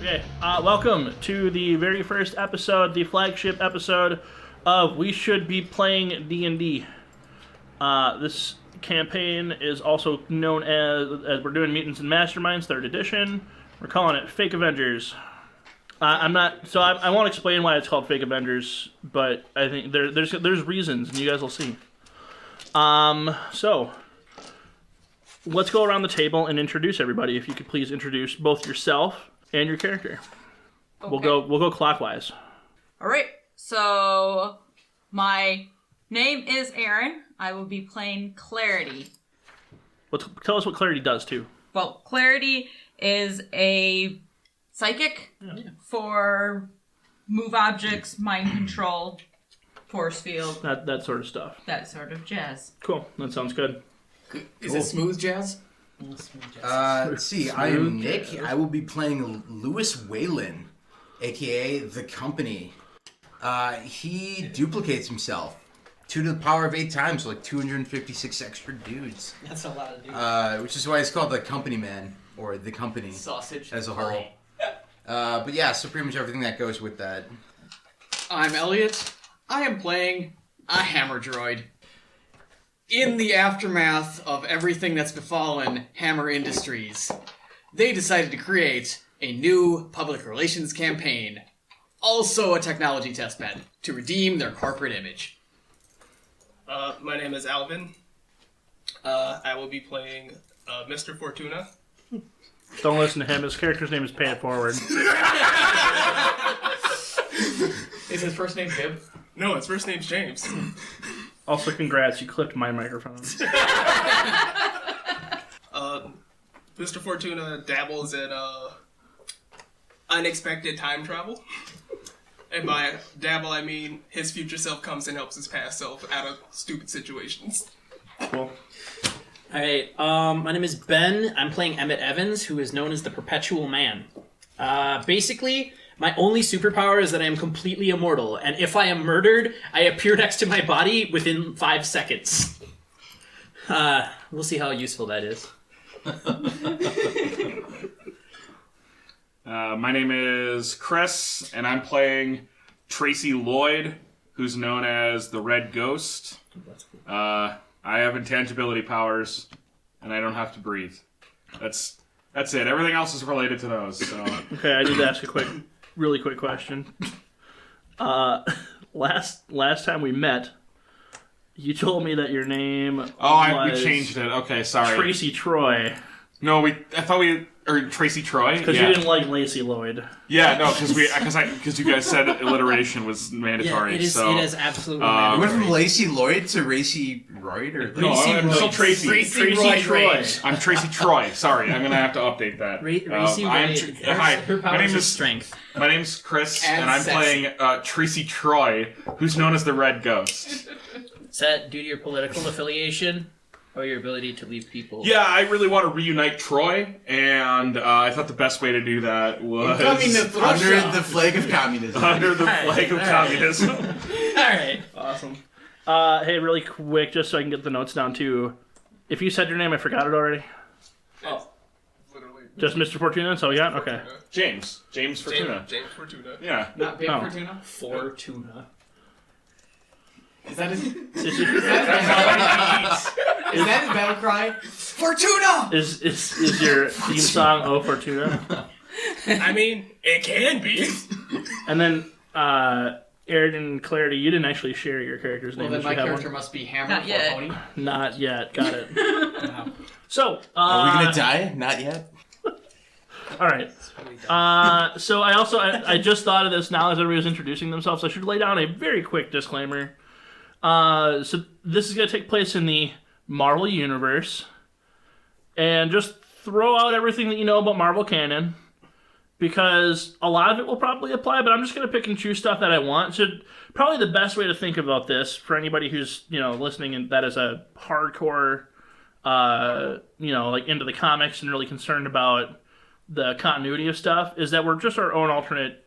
Okay, welcome to the very first episode, the flagship episode of We Should Be Playing D&D. This campaign is also known as we're doing Mutants and Masterminds, 3rd edition. We're calling it Fake Avengers. I won't explain why it's called Fake Avengers, but I think there's reasons, and you guys will see. So let's go around the table and introduce everybody. If you could please introduce both yourself and your character. Okay. We'll go clockwise. All right. So my name is Aaron. I will be playing Clarity. Tell us what Clarity does too. Well, Clarity is a psychic for move objects, mind control, force field. That sort of stuff. That sort of jazz. Cool. That sounds good. Is it smooth jazz? Let's see. I am Nick. I will be playing Lewis Whalen, aka The Company. He duplicates himself 2 to the power of 8 times, so like 256 extra dudes. That's a lot of dudes. Which is why it's called The Company Man, or The Company. Sausage. As a whole. But yeah, so pretty much everything that goes with that. I'm Elliot. I am playing a Hammer Droid. In the aftermath of everything that's befallen Hammer Industries, they decided to create a new public relations campaign, also a technology testbed, to redeem their corporate image. My name is Alvin. I will be playing Mr. Fortuna. Don't listen to him. His character's name is Pay It Forward. Is his first name Bib? No, his first name's James. Also, congrats, you clipped my microphone. Mr. Fortuna dabbles in unexpected time travel. And by dabble, I mean his future self comes and helps his past self out of stupid situations. Cool. Alright, my name is Ben. I'm playing Emmett Evans, who is known as the Perpetual Man. Basically, my only superpower is that I am completely immortal, and if I am murdered, I appear next to my body within 5 seconds. We'll see how useful that is. My name is Chris, and I'm playing Tracy Lloyd, who's known as the Red Ghost. I have intangibility powers, and I don't have to breathe. That's it. Everything else is related to those. So. Okay, I need to ask a really quick question. Last time we met, you told me that your name was we changed it. Okay, sorry. Tracy Troy. No, or Tracy Troy? Because you didn't like Lacey Lloyd. Yeah, no, because you guys said alliteration was mandatory. Yeah, it is absolutely You mandatory. went from Lacey Lloyd to Racy Royd? Or No, I'm still Tracy. Tracy Troy. I'm Tracy Troy. Sorry, I'm going to have to update that. Racy Royd. Hi, Her my name powers is strength. My name's Chris, And and I'm sexy. playing Tracy Troy, who's known as the Red Ghost. Is that due to your political affiliation? Or your ability to leave people? Yeah, I really want to reunite Troy, and I thought the best way to do that was under the flag of communism. under the flag of communism. Alright. Awesome. Hey, really quick, just so I can get the notes down too. If you said your name, I forgot it already. Oh. Literally. Just Mr. Fortuna, that's all you got? Okay. James Fortuna. James Fortuna. Yeah. Not Bib Oh. Fortuna? Fortuna. Is that his... Is Is that his battle cry? Fortuna! is your theme song Oh Fortuna? I mean, it can be. And then, Aaron and Clarity, you didn't actually share your character's Well, name. then Did my you have character one? must be Hammer Not for yet. Pony. Not yet. Got it. So, Are we going to die? Not yet. all right. So I just thought of this now as everybody was introducing themselves. I should lay down a very quick disclaimer. So this is going to take place in the Marvel Universe. And just throw out everything that you know about Marvel canon. Because a lot of it will probably apply, but I'm just going to pick and choose stuff that I want. So probably the best way to think about this, for anybody who's, listening and that is a hardcore, like into the comics and really concerned about the continuity of stuff, is that we're just our own alternate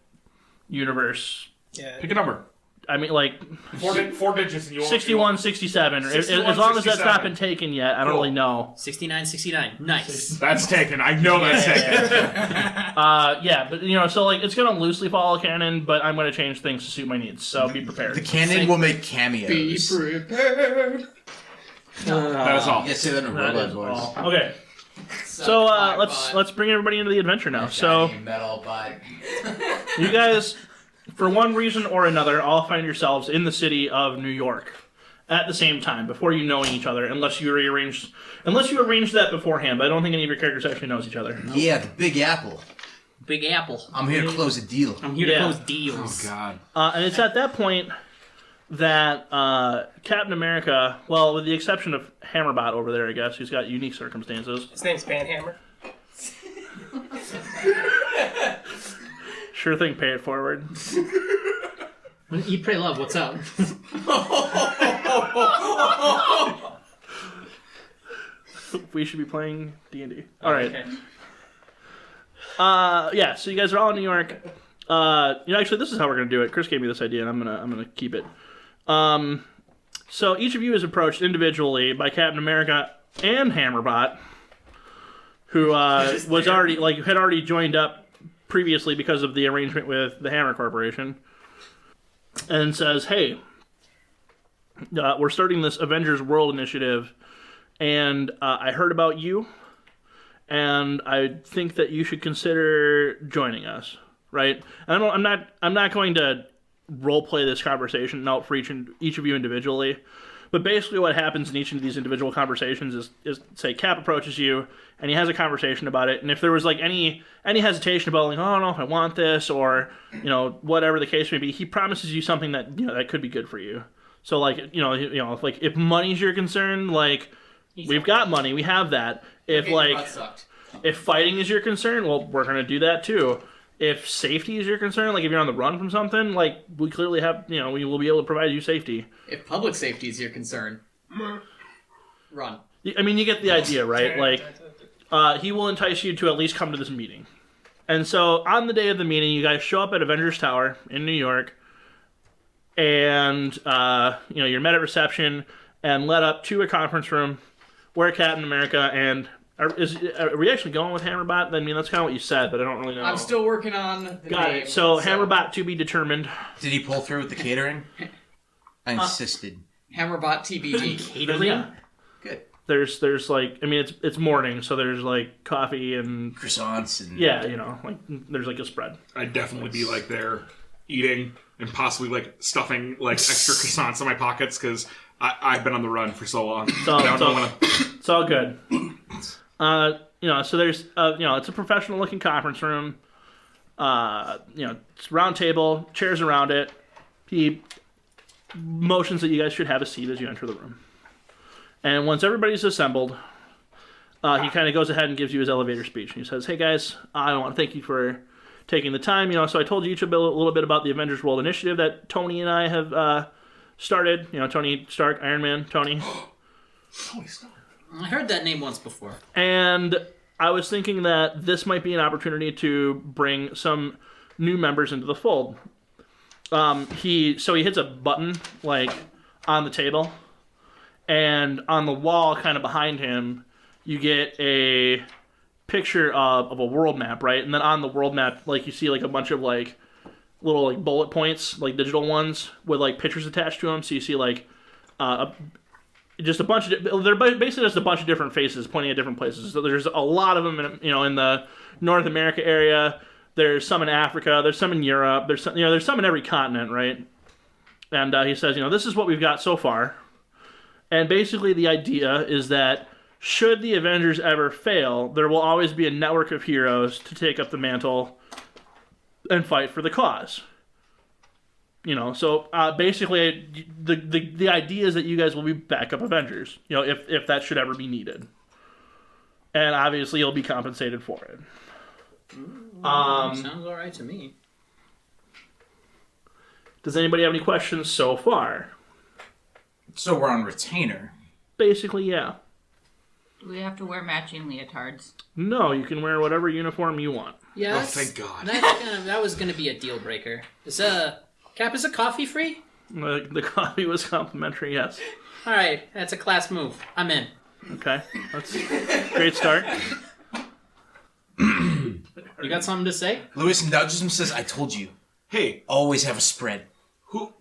universe. Yeah. Pick a number. I mean, like, Four digits and you 61, 67. 61, As long as that's 67. not been taken yet, I don't really know. 69, 69. Nice. That's taken. I know that's taken. Yeah, but, you know, so, like, it's going to loosely follow canon, but I'm going to change things to suit my needs, so be prepared. The canon will make cameos. Be prepared. That is all. Yeah, say that in a That robot is voice. all. Okay, so let's bring everybody into the adventure now. So, Shiny metal butt. you guys, for one reason or another, all find yourselves in the city of New York at the same time before you knowing each other, unless you arranged that beforehand. But I don't think any of your characters actually knows each other. Yeah, the Big Apple. Big Apple. I'm here to close a deal. I'm here to Yeah. close deals. God. And it's at that point that Captain America, well, with the exception of Hammerbot over there, I guess, who's got unique circumstances. His name's Van Hammer. Sure thing, pay it forward. Eat, pray, love. What's up? We should be playing D&D. All right. Okay. Yeah, so you guys are all in New York. Actually, this is how we're gonna do it. Chris gave me this idea, and I'm gonna keep it. So each of you is approached individually by Captain America and Hammerbot, who had already joined up previously because of the arrangement with the Hammer Corporation, and says, "Hey, we're starting this Avengers World Initiative, and I heard about you, and I think that you should consider joining us." Right? And I'm not going to role play this conversation out for each of you individually, but basically what happens in each of these individual conversations is say Cap approaches you and he has a conversation about it, and if there was like any hesitation about like, oh, I don't know if I want this, or whatever the case may be, he promises you something that that could be good for you. So like if money's your concern, like we've got money, we have that. If if fighting is your concern, well, we're gonna do that too. If safety is your concern, like if you're on the run from something, like we clearly have, we will be able to provide you safety. If public safety is your concern, run. I mean, you get the idea, right? Like, he will entice you to at least come to this meeting. And so on the day of the meeting, you guys show up at Avengers Tower in New York, and, you're met at reception and led up to a conference room where Captain America and... Are we actually going with Hammerbot? I mean, that's kind of what you said, but I don't really know. I'm still working on the Got name, it. So Hammerbot to be determined. Did he pull through with the catering? I insisted. Hammerbot TBD. Catering? Yeah. Good. There's like, I mean, it's morning, so there's like coffee and Croissants and... yeah, like there's like a spread. I'd definitely be like there eating and possibly like stuffing like extra croissants in my pockets because I've been on the run for so long. It's all good. So there's, it's a professional looking conference room. It's a round table, chairs around it. He motions that you guys should have a seat as you enter the room. And once everybody's assembled, he kind of goes ahead and gives you his elevator speech. He says, "Hey guys, I want to thank you for taking the time. So I told you each a little bit about the Avengers World Initiative that Tony and I have started. Tony Stark, Iron Man, Tony." Holy stuff. I heard that name once before. And I was thinking that this might be an opportunity to bring some new members into the fold. He hits a button like on the table, and on the wall kind of behind him, you get a picture of a world map, right? And then on the world map, like you see like a bunch of like little like bullet points, like digital ones with like pictures attached to them. So you see like just a bunch of, they're basically just a bunch of different faces pointing at different places. So there's a lot of them in the North America area. There's some in Africa. There's some in Europe. There's some in every continent, right? And he says, this is what we've got so far. And basically the idea is that should the Avengers ever fail, there will always be a network of heroes to take up the mantle and fight for the cause. So basically, the idea is that you guys will be backup Avengers, if that should ever be needed. And obviously, you'll be compensated for it. Sounds all right to me. Does anybody have any questions so far? So we're on retainer. Basically, yeah. Do we have to wear matching leotards? No, you can wear whatever uniform you want. Yeah. Oh, thank God. That was gonna be a deal breaker. Cap, is a coffee free? The coffee was complimentary, yes. All right, that's a class move. I'm in. Okay, that's a great start. You got something to say? Lewis nudges him and says, I told you. Hey, Always have a spread. who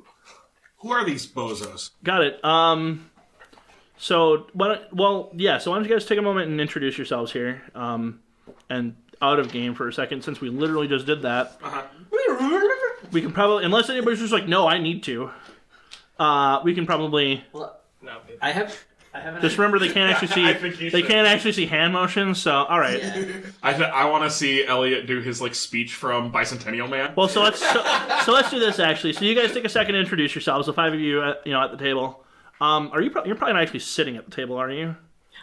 are these bozos? Got it. So why don't you guys take a moment and introduce yourselves here, and out of game for a second, since we literally just did that. We can probably, unless anybody's just like, no, I need to. We can probably I have just remember they can't actually see hand motions. So all right. I want to see Elliot do his like speech from Bicentennial Man. Well, so let's do this actually. So you guys take a second to introduce yourselves. The five of you, at the table. You're probably not actually sitting at the table, are you?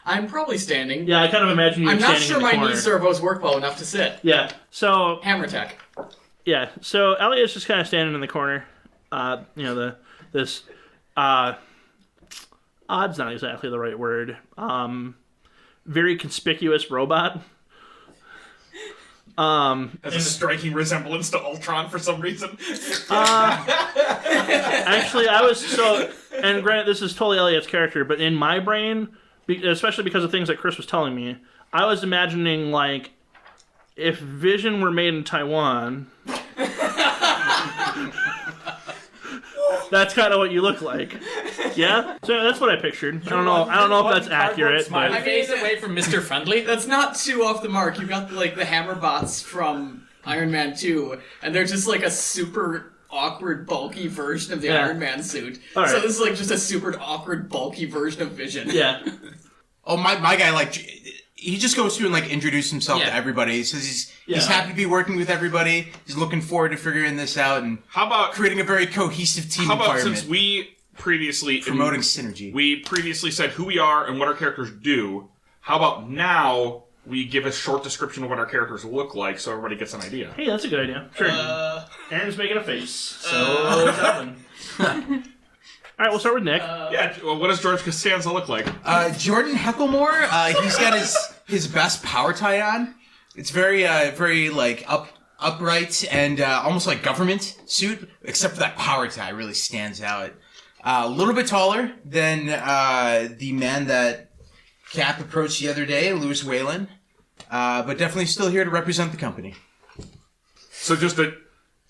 I'm probably standing. Yeah, I kind of imagine you. I'm not standing sure in the my corner. knee servos work well enough to sit. Yeah. So Hammer tech. yeah. So Elliot's just kind of standing in the corner. This odd's not exactly the right word. Very conspicuous robot. Has a striking resemblance to Ultron for some reason. Actually, and granted, this is totally Elliot's character, but in my brain, especially because of things that Chris was telling me, I was imagining, like, if Vision were made in Taiwan, that's kind of what you look like. Yeah? So that's what I pictured. I don't know if that's accurate, Smiley but... face away from Mr. Friendly. That's not too off the mark. You got the hammer bots from Iron Man 2, and they're just like a super awkward, bulky version of the Yeah. Iron Man suit. All right. So this is like just a super awkward, bulky version of Vision. Yeah. Oh, my guy, like, he just goes through and, like, introduces himself to everybody. He says he's happy to be working with everybody. He's looking forward to figuring this out and How about creating a very cohesive team How about environment. since we previously promoting synergy. We previously said who we are and what our characters do. How about now we give a short description of what our characters look like so everybody gets an idea? Hey, that's a good idea. Sure. Aaron's making a face. So what's happening? All right, we'll start with Nick. Well, what does George Costanza look like? Jordan Hecklemore, he's got his best power tie on. It's very like upright and almost like government suit, except for that power tie really stands out. A little bit taller than the man that Cap approached the other day, Lewis Whalen, but definitely still here to represent the company. So just that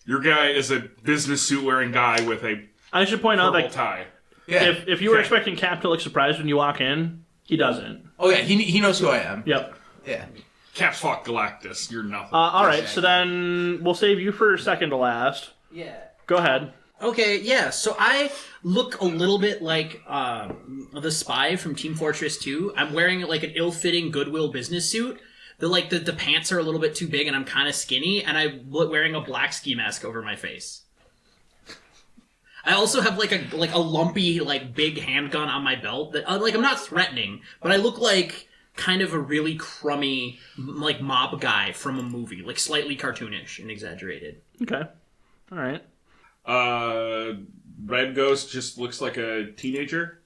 your guy is a business suit wearing guy with a I should point out purple that tie. Yeah. if you were expecting Cap to look surprised when you walk in, he doesn't. Oh yeah, he knows who I am. Yep. Yeah. Cap's fought Galactus. You're nothing. All right, so then we'll save you for second to last. Yeah. Go ahead. Okay, yeah, so I look a little bit like the spy from Team Fortress 2. I'm wearing like an ill-fitting Goodwill business suit. The pants are a little bit too big and I'm kind of skinny, and I'm wearing a black ski mask over my face. I also have like a lumpy, like big handgun on my belt that I'm not threatening, but I look like kind of a really crummy like mob guy from a movie, like slightly cartoonish and exaggerated. Okay. All right. Red Ghost just looks like a teenager.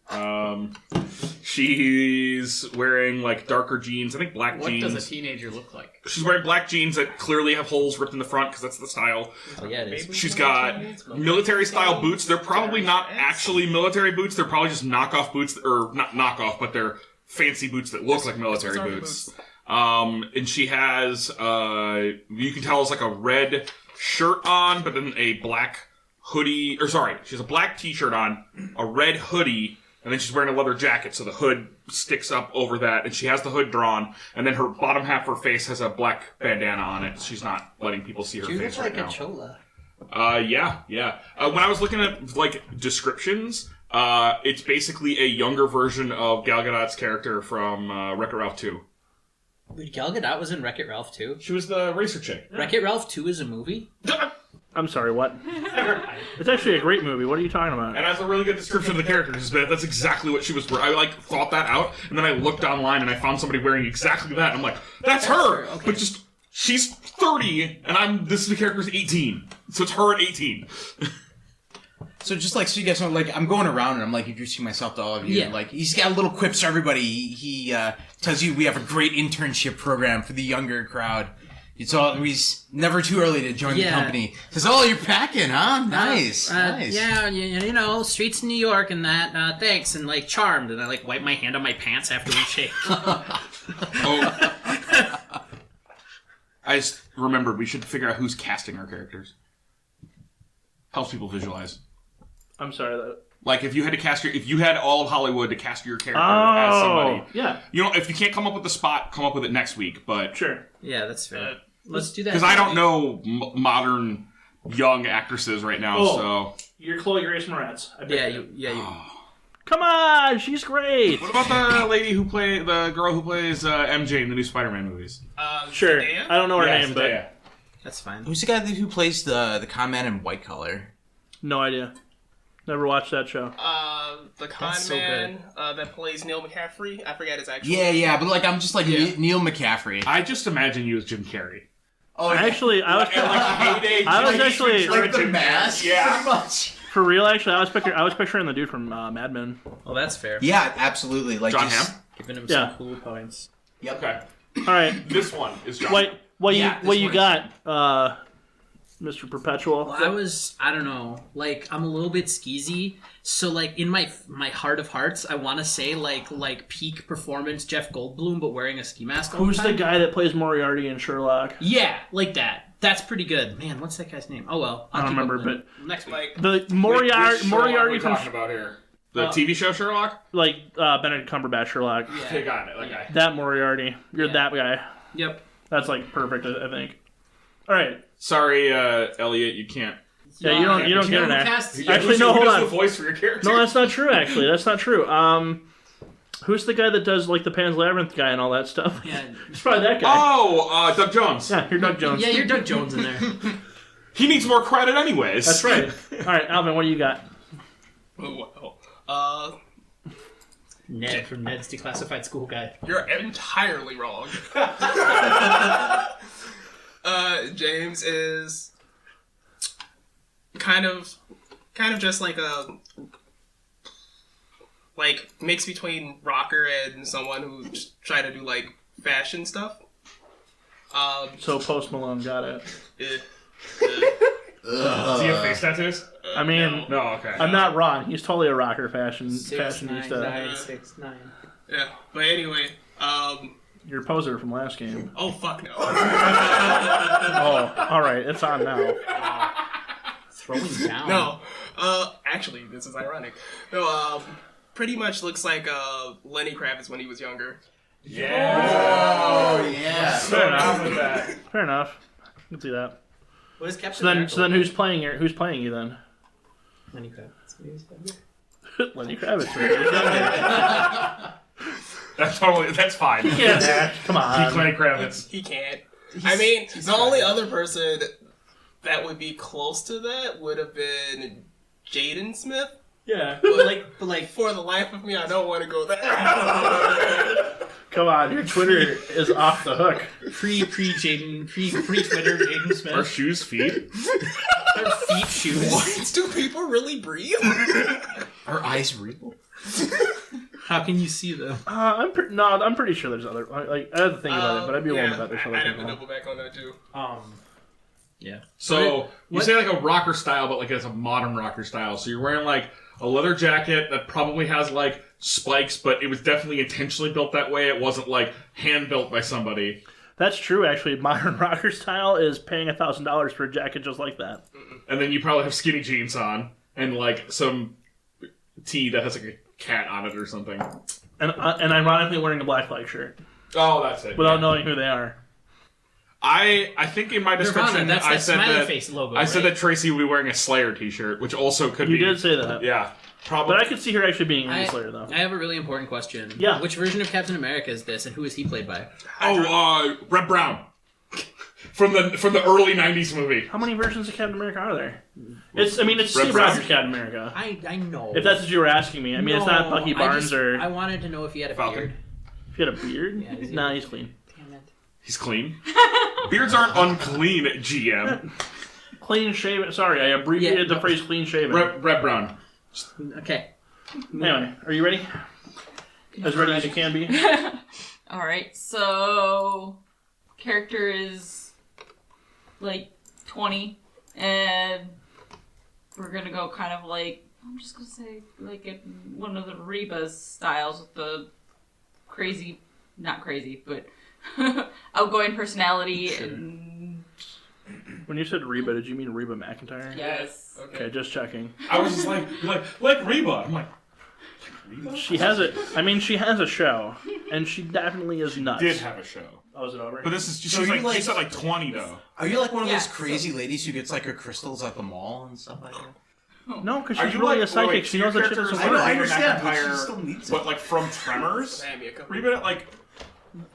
She's wearing like darker jeans. I think black jeans. What does a teenager look like? She's wearing black jeans that clearly have holes ripped in the front because that's the style. Oh yeah, it is. She's got military-style boots. They're probably not actually military boots. They're probably just knockoff boots, or not knockoff, but they're fancy boots that look like military boots. And she has, you can tell it's like a red shirt on, but then a black hoodie. Or sorry, she has a black t-shirt on, a red hoodie, and then she's wearing a leather jacket, so the hood sticks up over that, and she has the hood drawn, and then her bottom half of her face has a black bandana on it. She's not letting people see her face right now. chola. Yeah. When I was looking at, like, descriptions, it's basically a younger version of Gal Gadot's character from Wreck-It Ralph 2. Wait, Gal Gadot was in Wreck-It Ralph 2? She was the racer chick. Wreck-It Ralph 2 is a movie? I'm sorry, what? It's actually a great movie. What are you talking about? And has a really good description of the characters. That's exactly what she was wearing. I, like, thought that out, and then I looked online and I found somebody wearing exactly that, and I'm like, that's her! Okay. But just, she's 30, and this character's 18. So it's her at 18. So just like, so you guys know, like, I'm going around and I'm like introducing myself to all of you. Yeah. Like, he's got little quips for everybody. He tells you we have a great internship program for the younger crowd. It's always never too early to join the company. Says, you're packing, huh? Nice, nice. Yeah, you know, streets in New York and that. Thanks, and like Charmed, and I like wipe my hand on my pants after we shake. I just remembered we should figure out who's casting our characters. Helps people visualize. I'm sorry that. Like if you had all of Hollywood to cast your character as somebody. Yeah. You know, if you can't come up with the spot, come up with it next week. But sure. Yeah, that's fair. Let's do that. Because I don't know modern young actresses right now. So you're Chloe Grace Moretz. You. Come on, she's great. What about the the girl who plays MJ in the new Spider-Man movies? Sure. Zendaya? I don't know her name, Zendaya. but that's fine. Who's the guy who plays the con man in White Collar? No idea. Never watched that show. The con man that plays Neil McCaffrey. I forget his actual Yeah, name. but like I'm just like Neil McCaffrey. I just imagine you as Jim Carrey. Actually, I was actually like the mask. Yeah. Pretty much. For real. Actually, I was picturing the dude from Mad Men. Oh, that's fair. Yeah, absolutely. Like John just, Hamm? Giving him some cool points. Yep. Okay. All right. This one is John. What Yeah, you got, Mr. Perpetual? Well, I don't know, like, I'm a little bit skeezy, so, like, in my heart of hearts, I want to say, like, peak performance Jeff Goldblum, but wearing a ski mask all Who's the the time. guy that plays Moriarty in Sherlock? Yeah, like that. That's pretty good. Man, what's that guy's name? Oh, well. I don't remember, but... Next week. Like, The Moriarty Moriarty from... talking about here? The TV show Sherlock? Like, Benedict Cumberbatch Sherlock. Yeah. Okay, got it. Okay. That Moriarty. You're that guy. Yep. That's, like, perfect, I think. All right. Sorry, Elliot, you can't. Yeah, you don't get an act. Actually, no, Who hold does on. the voice for your character? No, that's not true, actually. That's not true. Who's the guy that does, like, the Pan's Labyrinth guy and all that stuff? Yeah. It's probably that guy. Oh, Doug Jones. Yeah, you're Doug Jones. Yeah, you're Doug Jones in there. He needs more credit anyways. That's right. All right, Alvin, what do you got? Ned from Ned's Declassified School Guide. you're entirely wrong. James is kind of just like a mix between rocker and someone who just try to do like fashion stuff. So Post Malone, got it. Does he have face tattoos? I mean, No, okay. I'm not wrong. He's totally a rocker fashionista. 6'9". Yeah, but anyway, You're a poser from last game. oh fuck no. Oh, all right, it's on now. Throwing down. No, actually, this is ironic. No, pretty much looks like Lenny Kravitz when he was younger. Yeah. Oh yeah. Fair enough. Fair enough. I can see that. What is Captain So then, America? who's playing you? Who's playing you then? Lenny Kravitz. Lenny Kravitz. Right? That's fine. Yeah, come on. Keep Lenny Kravitz. He can't. I mean, the only other person that would be close to that would have been Jaden Smith. Yeah, but like For the life of me, I don't want to go there. Come on, your Twitter is off the hook. pre Twitter Jaden Smith. Are shoes feet? Their feet shoes. Do people really breathe? Are eyes real? How can you see them? I'm pretty sure there's other. Like, I have to think about it, but I'd be willing to bet there's other I'd have to people. double back on that too. Yeah. So you say like a rocker style, but like it's a modern rocker style. So you're wearing like a leather jacket that probably has like spikes, but it was definitely intentionally built that way. It wasn't like hand built by somebody. That's true, actually. Modern rocker style is paying $1,000 for a jacket just like that. And then you probably have skinny jeans on and like some tee that has like a cat on it or something. And ironically wearing a Black Flag shirt Oh, that's it. without knowing who they are. I think in my description that's I that said smiley that face logo. I said right? that Tracy would be wearing a Slayer t-shirt, which also could You be. did say that. Yeah, probably. But I could see her actually being in Slayer, though. I have a really important question. Yeah. Which version of Captain America is this, and who is he played by? Red Brown from the early '90s movie. How many versions of Captain America are there? It's Red Steve Brown. Rogers Captain America. I know. If that's what you were asking me. I mean, it's not Bucky Barnes I wanted to know if he had a Falcon. beard. If he had a beard? Yeah, is he- Nah, he's clean. Damn it. He's clean. Beards aren't unclean, GM. Clean shaven. Sorry, I abbreviated the phrase clean shaven. Red Brown. Okay. Anyway, are you ready? As ready as you can be. All right, so character is like 20, and we're gonna go kind of like, I'm just gonna say like one of the Reba's styles with the crazy, not crazy, but outgoing personality and. When you said Reba, did you mean Reba McEntire? Yes. Okay, just checking. I was just like Reba. I'm like Reba? She has it. I mean, she has a show, and she definitely is nuts. Did have a show. Oh, is it over? But this is she's So you like, you said like 20 though. Are you like one of Yeah, those crazy ladies who gets like her crystals at the mall and stuff like that? No, because Are she's you really like a psychic. wait, She so knows your that shit character doesn't is work. I Reba understand, but she McEntire, still needs it. but like from Tremors? Reba, like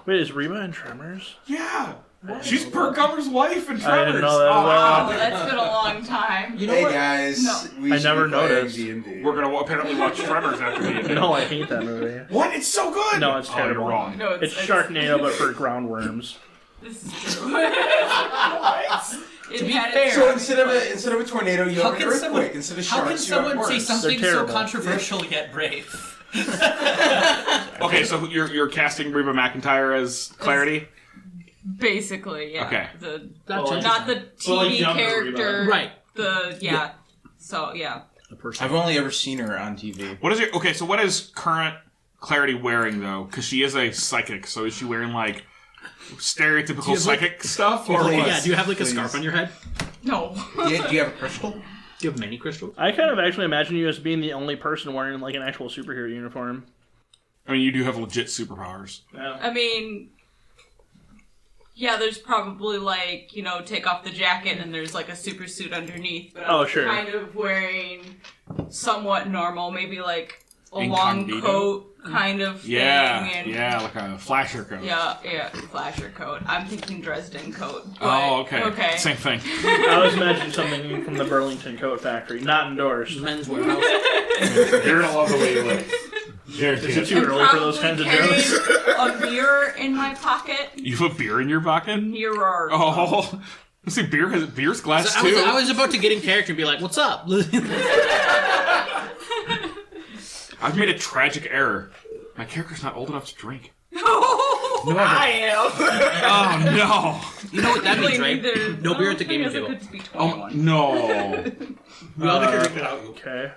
Wait, is Reba in Tremors? yeah, she's Burt Gummer's wife in Tremors. I didn't know that. Oh, Wow. Oh, that's been a long time. You know Hey what? guys, No. we I should never be playing noticed. D&D. We're gonna apparently watch Tremors after the No, I hate that movie. What? It's so good. No, it's Oh, terrible. you're wrong. No, It's Sharknado, but for ground worms. This is true. To be had fair- So instead of a tornado, you How have an can earthquake. someone- Instead of How sharks, can you have someone say worms. something They're so terrible. controversial yet brave? Okay, so you're casting Reba McEntire as Clarity. Basically, yeah. Okay. Gotcha. Not the Well, like TV younger character. Reba. Right. Yeah. So, yeah. I've only ever seen her on TV. What is it? Okay, so what is current Clarity wearing though? Because she is a psychic, so is she wearing like stereotypical have, like- psychic stuff, or Please. what? Yeah, do you have like a Please. scarf on your head? No. Do you have a crystal? Do you have many crystals? I kind of actually imagine you as being the only person wearing like an actual superhero uniform. I mean, you do have legit superpowers. Yeah. I mean, yeah, there's probably like, take off the jacket and there's like a super suit underneath. But Oh, I'm sure. kind of wearing somewhat normal, maybe like a Incognito? long coat kind of thing. Yeah, And yeah, like a flasher coat. Yeah, flasher coat. I'm thinking Dresden coat. But, Oh, okay. Okay. Same thing. I was imagining something from the Burlington Coat Factory, not endorsed. Men's warehouse. You're gonna love the way you look. Is it too I'm early for those probably kinds of jokes? carrying a beer in my pocket. You have a beer in your pocket? Mirror. Oh, let's see, beer's glass So too. I was about to get in character and be like, "What's up?" I've made a tragic error. My character's not old enough to drink. I am. Oh You know what that means, right? Neither- No beer at the I don't gaming think table. it's good to be no! 21. Oh no! We all get to drink it out. Okay.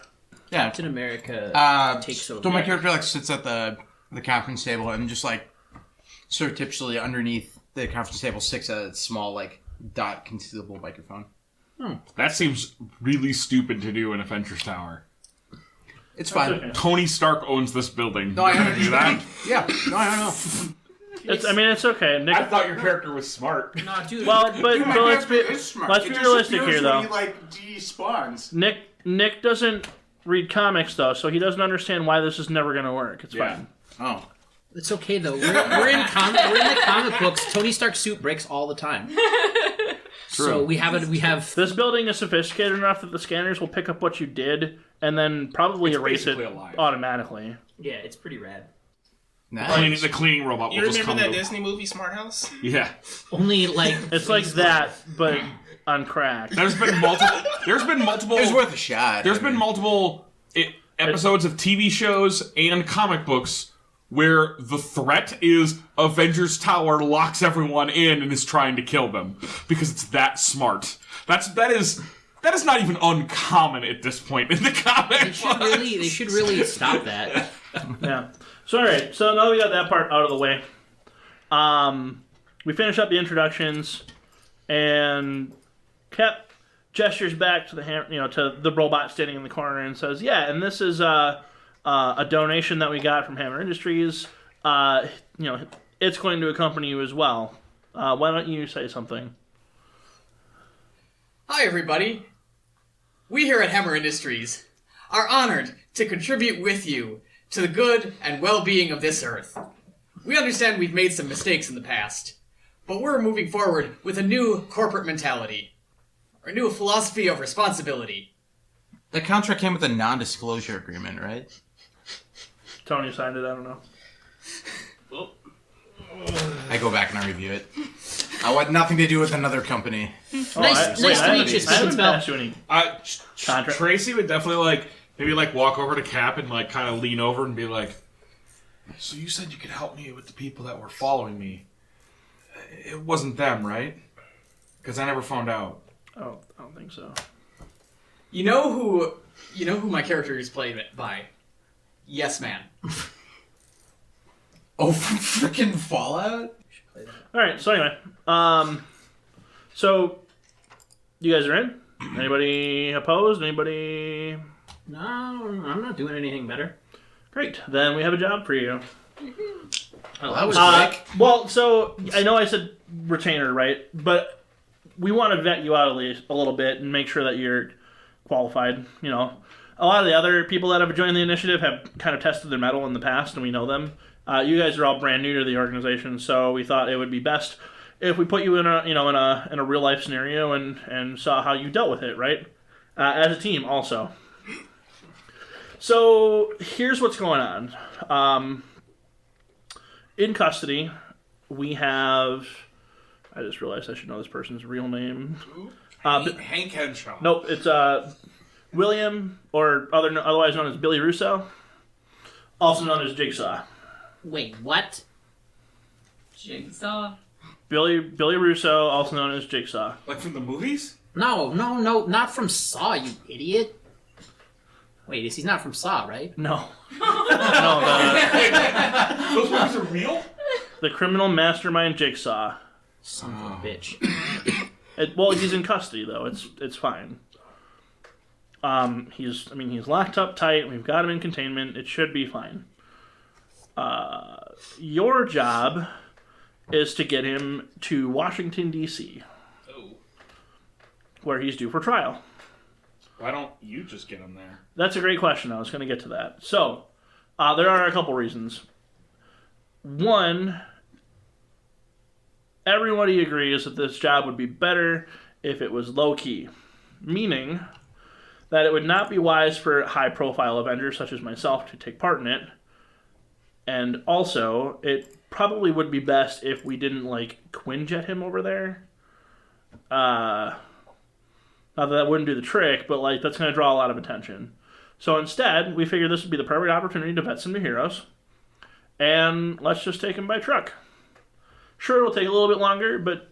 Yeah. It's in America. So Takeover. my character like sits at the conference table and just like surreptitiously underneath the conference table sticks a small like dot concealable microphone. That seems really stupid to do in Avengers Tower. It's fine. okay. Tony Stark owns this building. No, I You're gonna do that? Yeah. No, I don't know. It's okay. Nick, I thought your character was smart. Nah, dude. well, but let's be smart. let's be realistic here, though. despawns. Nick doesn't read comics though, so he doesn't understand why this is never going to work. It's Yeah. fine. Oh. It's okay though. We're in the comic books. Tony Stark's suit breaks all the time. So we have. This building is sophisticated enough that the scanners will pick up what you did and then probably erase it basically alive. automatically. Yeah, it's pretty rad. Nice. The cleaning robot will You just remember come that to... Disney movie Smart House? Yeah. Only like It's like that, but on crack. There's been multiple... It was worth a shot. There's been multiple episodes of TV shows and comic books where the threat is Avengers Tower locks everyone in and is trying to kill them because it's that smart. That is not even uncommon at this point in the comic. they should really stop that. Yeah. So alright, so now that we got that part out of the way, we finish up the introductions, and Cap gestures back to to the robot standing in the corner and says, "Yeah, and this is a donation that we got from Hammer Industries. It's going to accompany you as well. Why don't you say something?" Hi, everybody. We here at Hammer Industries are honored to contribute with you to the good and well-being of this Earth. We understand we've made some mistakes in the past, but we're moving forward with a new corporate mentality, or a new philosophy of responsibility. The contract came with a non-disclosure agreement, right? Tony signed it, I don't know. I go back and I review it. I want nothing to do with another company. Nice to meet you, I Speaking haven't Spell. passed you any. Contract. Tracy would definitely maybe walk over to Cap and kind of lean over and be like, "So you said you could help me with the people that were following me. It wasn't them, right?" Because I never found out. Oh, I don't think so. You know who my character is played by? Yes Man. Oh, from freaking Fallout? All right. So anyway, so you guys are in. Anybody opposed? Anybody? No, I'm not doing anything better. Great. Then we have a job for you. Well, that was quick. Well, so I know I said retainer, right? But we want to vet you out at least a little bit and make sure that you're qualified. You know, a lot of the other people that have joined the initiative have kind of tested their mettle in the past, and we know them. You guys are all brand new to the organization, so we thought it would be best if we put you in a real life scenario and saw how you dealt with it, right? As a team, also. So here's what's going on. In custody, we have. I just realized I should know this person's real name. Hank Henshaw. Nope, it's William, or otherwise known as Billy Russo, also known as Jigsaw. Wait, what? Jigsaw. Billy Russo, also known as Jigsaw. Like from the movies? No, not from Saw, you idiot. Wait, he's not from Saw, right? No. Those movies are real? The criminal mastermind Jigsaw. Son of a bitch. Well, he's in custody though. It's fine. He's locked up tight. We've got him in containment. It should be fine. Your job is to get him to Washington, D.C., where he's due for trial. Why don't you just get him there? That's a great question. I was going to get to that. So, there are a couple reasons. One, everybody agrees that this job would be better if it was low-key, meaning that it would not be wise for high-profile Avengers such as myself to take part in it, and also, it probably would be best if we didn't, Quinjet him over there. Not that wouldn't do the trick, but, that's going to draw a lot of attention. So instead, we figured this would be the perfect opportunity to vet some new heroes, and let's just take him by truck. Sure, it'll take a little bit longer, but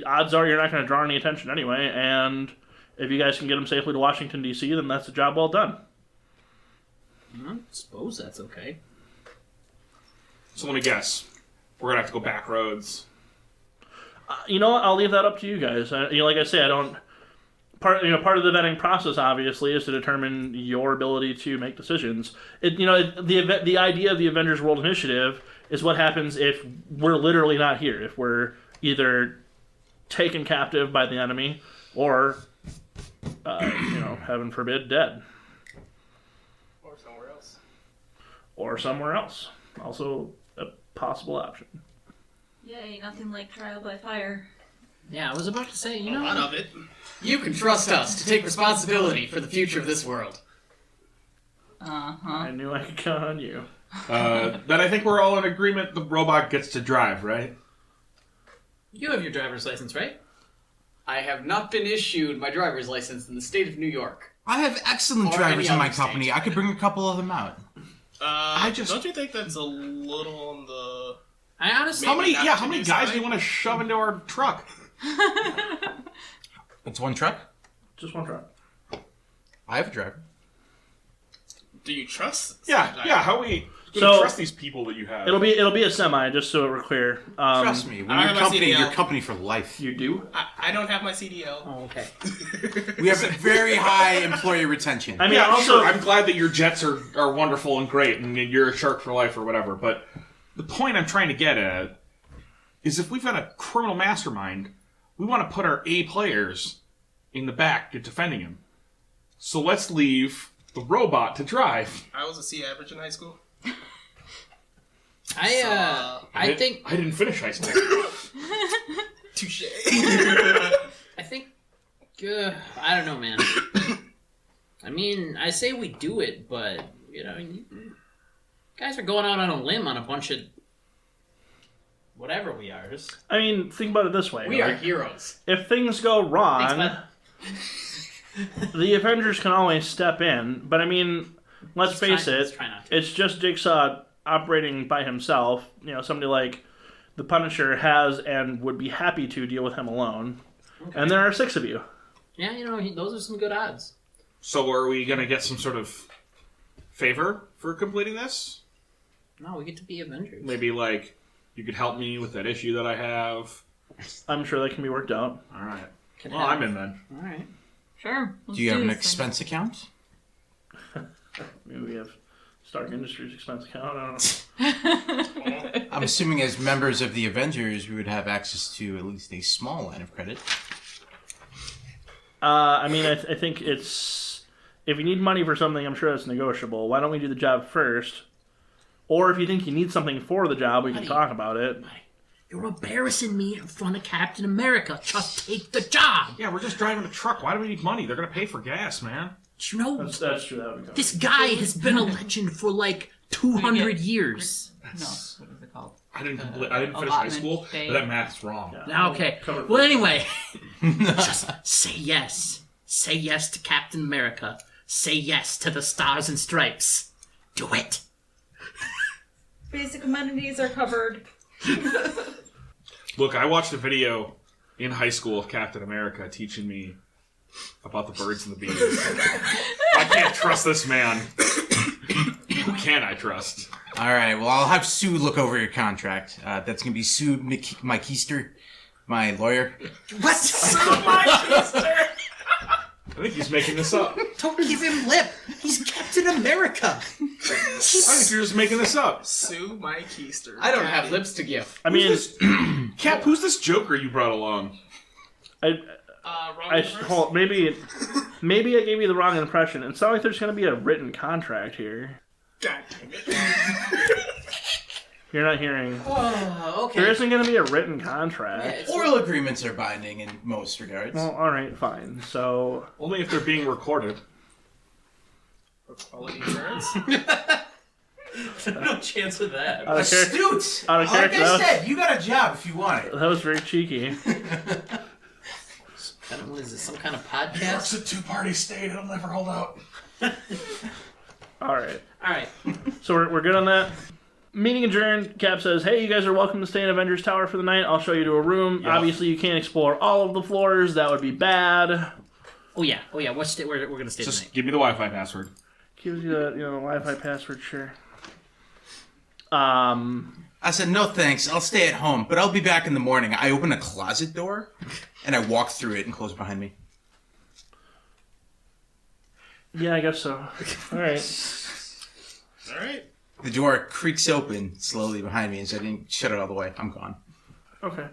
odds are you're not going to draw any attention anyway, and if you guys can get him safely to Washington, D.C., then that's a job well done. I suppose that's okay. So let me guess. We're going to have to go back roads. You know what? I'll leave that up to you guys. Like I say, I don't... Part of the vetting process, obviously, is to determine your ability to make decisions. The idea of the Avengers World Initiative is what happens if we're literally not here. If we're either taken captive by the enemy or, heaven forbid, dead. Or somewhere else. Also a possible option. Yay, nothing like trial by fire. Yeah, I was about to say, A lot of it. You can trust us to take responsibility for the future of this world. I knew I could count on you. Then I think we're all in agreement the robot gets to drive, right? You have your driver's license, right? I have not been issued my driver's license in the state of New York. I have excellent Or drivers any in my other company. state. I could bring a couple of them out. Don't you think that's a little on the... I honestly... How many Maybe not how to many do guys so. do you want to shove into our truck? It's one truck. Just one truck. I have a driver. Do you trust? Yeah, how are we going to So- trust these people that you have? It'll be a semi, just so we're clear. Trust me, when I you're have my company, CDL. you're company for life. You do? I don't have my CDL. Oh, okay. We have very high employee retention. I mean, Yeah, also, sure. I'm glad that your jets are wonderful and great, and you're a shark for life or whatever. But the point I'm trying to get at is, if we've got a criminal mastermind, we want to put our A players in the back defending him. So let's leave the robot to drive. I was a C average in high school. I think I didn't finish high school. Touche. I think I don't know, man. I mean, I say we do it, but you guys are going out on a limb on a bunch of whatever we are. I mean, think about it this way. We are heroes. If things go wrong, Thanks, the Avengers can always step in. But I mean, let's face it, try not to. it's just Jigsaw operating by himself. Somebody like the Punisher has and would be happy to deal with him alone. And there are 6 of you. Yeah, those are some good odds. So are we going to get some sort of favor for completing this? No, we get to be Avengers. Maybe, like, you could help me with that issue that I have. I'm sure that can be worked out. All right. Well, I'm in then. All right. Sure. Do you have an expense account? Maybe we have Stark Industries expense account. I don't know. I'm assuming as members of the Avengers, we would have access to at least a small line of credit. I mean, I think it's... If you need money for something, I'm sure that's negotiable. Why don't we do the job first? Or if you think you need something for the job, we can talk about it. You're embarrassing me in front of Captain America. Just take the job. Yeah, we're just driving a truck. Why do we need money? They're going to pay for gas, man. You know, That's true. That would be this guy has been a legend for like 200 years. No, what is it called? I didn't finish high allotment school, day. but that math's wrong. Yeah. Okay. Covered Well, anyway, just say yes. Say yes to Captain America. Say yes to the Stars and Stripes. Do it. Basic amenities are covered. Look, I watched a video in high school of Captain America teaching me about the birds and the bees. I can't trust this man. Who can I trust? All right. Well, I'll have Sue look over your contract. That's going to be Sue Mykeister, my lawyer. What? I think he's making this up. Don't give him lip. He's Captain America. I think you're just making this up. Sue my keister. I don't have lips to give. I mean, Cap, who's this Joker you brought along? maybe I gave you the wrong impression. It sounds like there's going to be a written contract here. God damn it. You're not hearing. Oh, okay. There isn't going to be a written contract. Oral agreements are binding in most regards. Well, all right, fine. So Only if they're being recorded. For quality insurance. No chance of that. out of character, Astute! out of Like character, I that said, you got a job if you want it. was very cheeky. What is this, some kind of New York's podcast? a two-party state. It'll never hold out. All right. All right. So we're good on that. Meeting adjourned. Cap says, "Hey, you guys are welcome to stay in Avengers Tower for the night. I'll show you to a room. Yeah. Obviously, you can't explore all of the floors. That would be bad. Oh yeah. We're gonna stay Just tonight. give me the Wi-Fi password. Gives you the Wi-Fi password, sure. I said, no thanks, I'll stay at home, but I'll be back in the morning. I open a closet door, and I walk through it and close it behind me. Yeah, I guess so. All right. All right. The door creaks open slowly behind me, and so I didn't shut it all the way. I'm gone. Okay.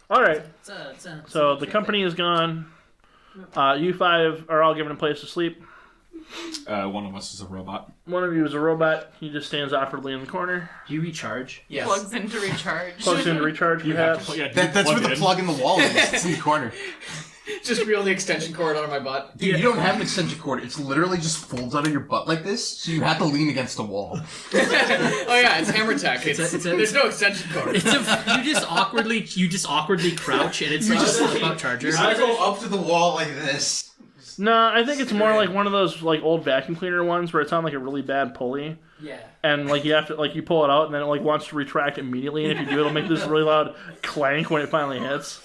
All right. So the company is gone. You 5 are all given a place to sleep. One of us is a robot. One of you is a robot. He just stands awkwardly in the corner. You recharge. Yes. Plugs in to recharge. Plugs in to recharge, perhaps. That's where the plug in the wall is. It's in the corner. Just reel the extension cord out of my butt. Dude, you don't have an extension cord. It's literally just folds out of your butt like this, so you have to lean against the wall. Oh yeah, it's hammer tech. There's no extension cord. You just awkwardly crouch, and it's like just about charger. I go up to the wall like this. No, I think it's more like one of those like old vacuum cleaner ones where it's on like a really bad pulley. Yeah. And like you have to you pull it out and then it like wants to retract immediately, and if you do, it'll make this really loud clank when it finally hits.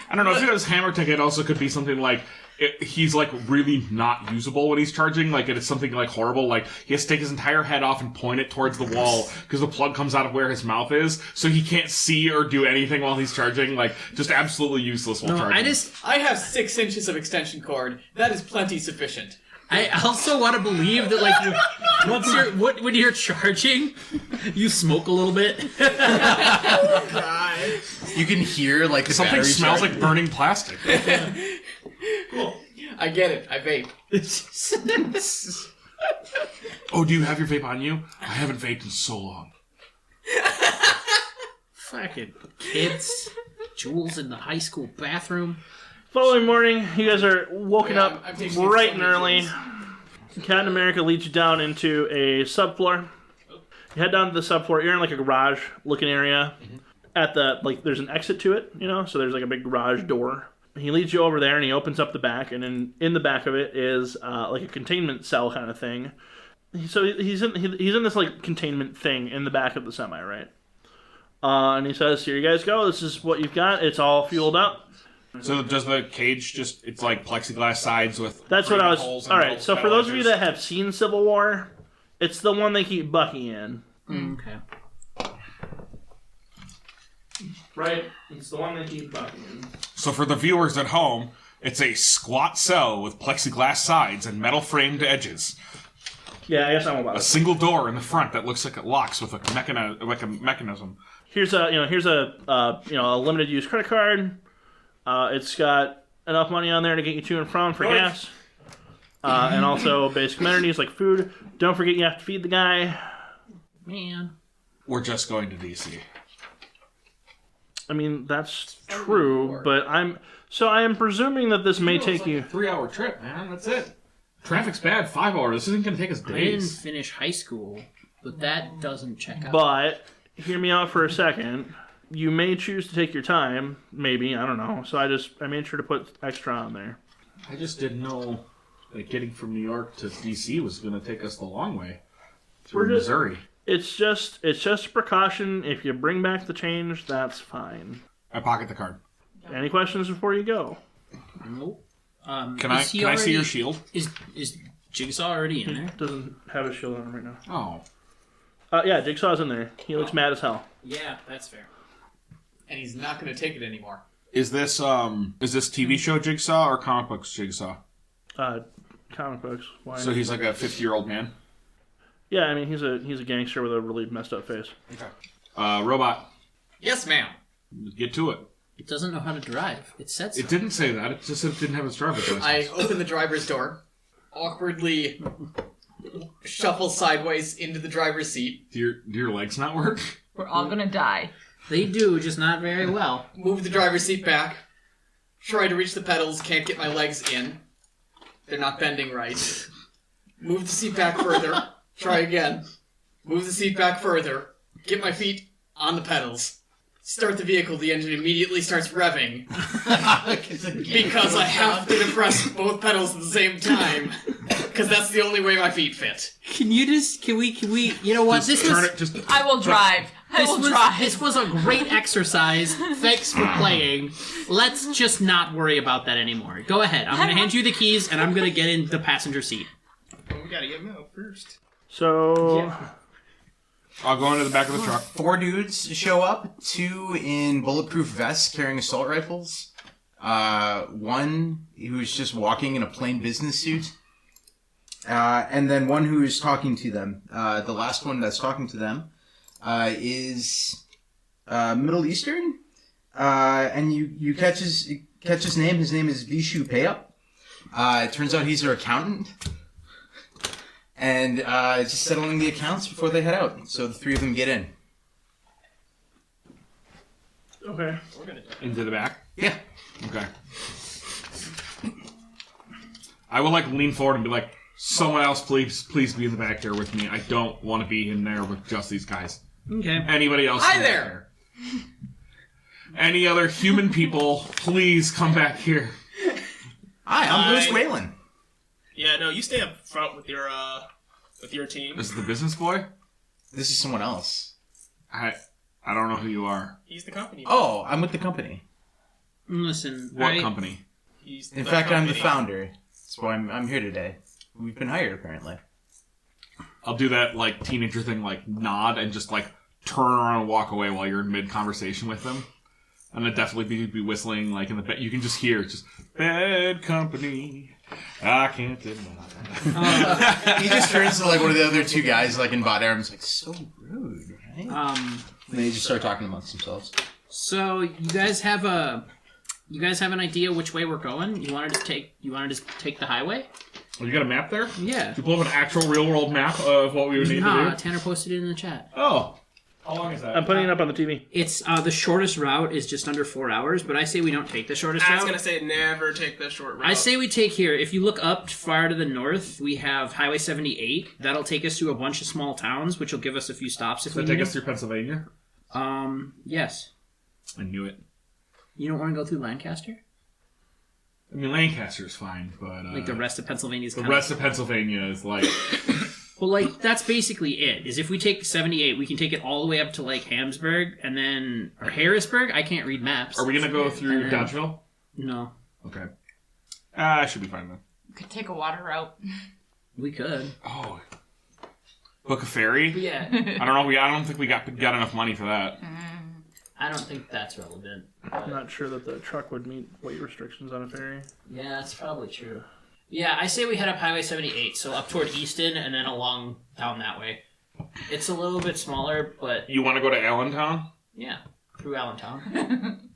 I don't know if it was hammer tech. It also could be something like he's like really not usable when he's charging. Like it's something like horrible. Like he has to take his entire head off and point it towards the wall because the plug comes out of where his mouth is, so he can't see or do anything while he's charging. Like just absolutely useless while charging. I have 6 inches of extension cord. That is plenty sufficient. I also want to believe that like when you're charging, you smoke a little bit. You can hear like the Something battery smells charge. like burning plastic. Cool. I get it. I vape. Oh, do you have your vape on you? I haven't vaped in so long. Fucking kids, Jules in the high school bathroom. Following morning, you guys are woken Yeah, up I'm taking bright so and many early. pills. Captain America leads you down into a subfloor. You head down to the subfloor. You're in like a garage-looking area. At the there's an exit to it, so there's like a big garage door. He leads you over there and he opens up the back, and in the back of it is like a containment cell kind of thing. So he's in this like containment thing in the back of the semi, right? And he says, "Here you guys go. This is what you've got. It's all fueled up. So does the cage it's like plexiglass sides with... That's what I was... holes and Alright, metal so for those of you edges? that have seen Civil War, it's the one they keep Bucky in. Okay. Right? It's the one they keep Bucky in. So for the viewers at home, it's a squat cell with plexiglass sides and metal framed edges. Yeah, I guess I'm about A it. single door in the front that looks like it locks with a mechanism. Here's a limited use credit card. It's got enough money on there to get you to and from for gas. And also basic amenities like food. Don't forget you have to feed the guy. Man. We're just going to DC. I mean, that's true, but I am presuming that this may take you... 3-hour trip, man. That's it. Traffic's bad. 5 hours. This isn't going to take us I didn't days. finish high school, but that doesn't check out. But, hear me out for a second. You may choose to take your time. Maybe. I don't know. So I made sure to put extra on there. I just didn't know that getting from New York to DC was going to take us the long way. Through Missouri. It's just a precaution. If you bring back the change, that's fine. I pocket the card. Any questions before you go? Nope. Can I see your shield? Is Jigsaw already in there? Doesn't have a shield on him right now. Oh. Yeah, Jigsaw's in there. He looks mad as hell. Yeah, that's fair. And he's not going to take it anymore. Is this TV show Jigsaw or comic books Jigsaw? Comic books. Why? So he's like a 50-year-old man? Yeah, I mean he's a gangster with a really messed up face. Okay. Robot, Yes, ma'am. get to it. It doesn't know how to drive. It said so. It didn't say that. It just said it didn't have its driver's license. I open the driver's door, awkwardly shuffle sideways into the driver's seat, Do your legs not work? We're all gonna die. They do, just not very well. move the driver's seat back, try to reach the pedals, can't get my legs in. They're not bending right. Move the seat back further, try again. Move the seat back further, get my feet on the pedals. Start the vehicle, the engine immediately starts revving. Because I have to depress both pedals at the same time. Because that's the only way my feet fit. Can we, you know what, Just turn it, just... I will drive. This was a great exercise. Thanks for playing. Let's just not worry about that anymore. Go ahead. I'm going to hand you the keys, and I'm going to get in the passenger seat. Well, we gotta get him out first. So I'll go into the back of the truck. 4 dudes show up, 2 in bulletproof vests carrying assault rifles, 1 who's just walking in a plain business suit, and then 1 who is talking to them. The last one that's talking to them is Middle Eastern, and you catch his name. His name is Vishu Payup. It turns out he's their accountant. And just settling the accounts before they head out. So the 3 of them get in. okay. Into the back? Yeah. Okay. I will lean forward and be like, someone else please be in the back there with me. I don't want to be in there with just these guys. Okay. Anybody else? Hi in there! Any other human people, please come back here. Hi, I'm Bruce Hi. Whalen. Yeah, no, you stay up front with your team. This is the business boy? This is someone else. I don't know who you are. He's the company. Oh, I'm with the company. Listen, What company? He's In the fact, I'm the company. founder. That's why I'm here today. We've been hired, apparently. I'll do that teenager thing, nod and just turn around and walk away while you're in mid conversation with them. And I'd definitely be whistling in the bed. You can just hear it, just bad company. I can't deny. He just turns to one of the other 2 guys in bot air and is like, so rude, right? And they just start talking amongst themselves. So you guys have an idea which way we're going? You want to just take the highway? Oh, you got a map there? Yeah. Do you pull up an actual real world map of what we would need to do? Tanner posted it in the chat. Oh. How long is that? I'm putting it up on the TV. It's the shortest route is just under 4 hours, but I say we don't take the shortest I route. was gonna say never take the short route. I say we take here. If you look up far to the north, we have Highway 78. That'll take us to a bunch of small towns, which will give us a few stops if we Does that need take us to. through Pennsylvania? Yes. I knew it. You don't want to go through Lancaster? I mean, Lancaster's fine, but... The rest of Pennsylvania's the kind of... rest of Pennsylvania is Well, that's basically it. Is if we take 78, we can take it all the way up to, Hamsburg, and then... Or Harrisburg? I can't read maps. Are we going to go through And then- Dodgeville? No. Okay. I should be fine then. Could take a water route. We could. Oh. Book a ferry? Yeah. I don't know. I don't think we got enough money for that. I don't think that's relevant. I'm not sure that the truck would meet weight restrictions on a ferry. Yeah, that's probably true. Yeah, I say we head up Highway 78, so up toward Easton and then along down that way. It's a little bit smaller, but You want to go to Allentown? yeah, through Allentown.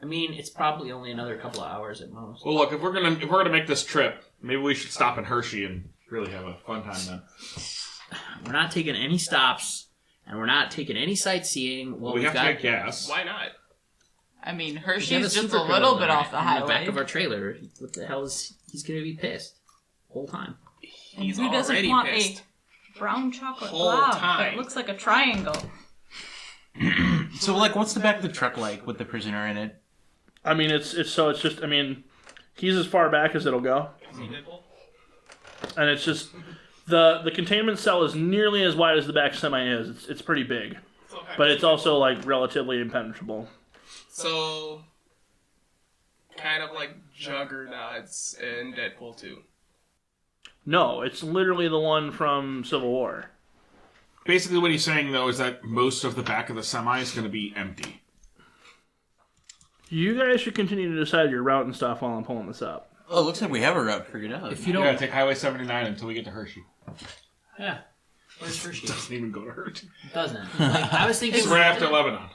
I mean, it's probably only another couple of hours at most. Well, look, if we're gonna make this trip, maybe we should stop in Hershey and really have a fun time then. We're not taking any stops, and we're not taking any sightseeing. Well, We we've have to got get gas. Why not? I mean, we have Hershey's just super a little car bit off the in highway. the back of our trailer. What the hell is he's gonna be pissed the whole time? And He's who doesn't already want pissed. a brown chocolate Whole blob time. that looks like a triangle? So, like, what's the back of the truck like with the prisoner in it? I mean, it's just, I mean, he's as far back as it'll go. And it's just, the containment cell is nearly as wide as the back semi is. It's pretty big. Okay. But it's also, like, relatively impenetrable. So, kind of like Juggernauts in Deadpool 2. No, it's literally the one from Civil War. Basically, what he's saying though is that most of the back of the semi is going to be empty. You guys should continue to decide your route and stuff while I'm pulling this up. Oh, it looks like we have a route figured out. If you don't, Yeah, take Highway 79 until we get to Hershey. yeah. Where's Hershey? Doesn't even go to Hershey. It doesn't. Like, I was thinking. It's right after Lebanon.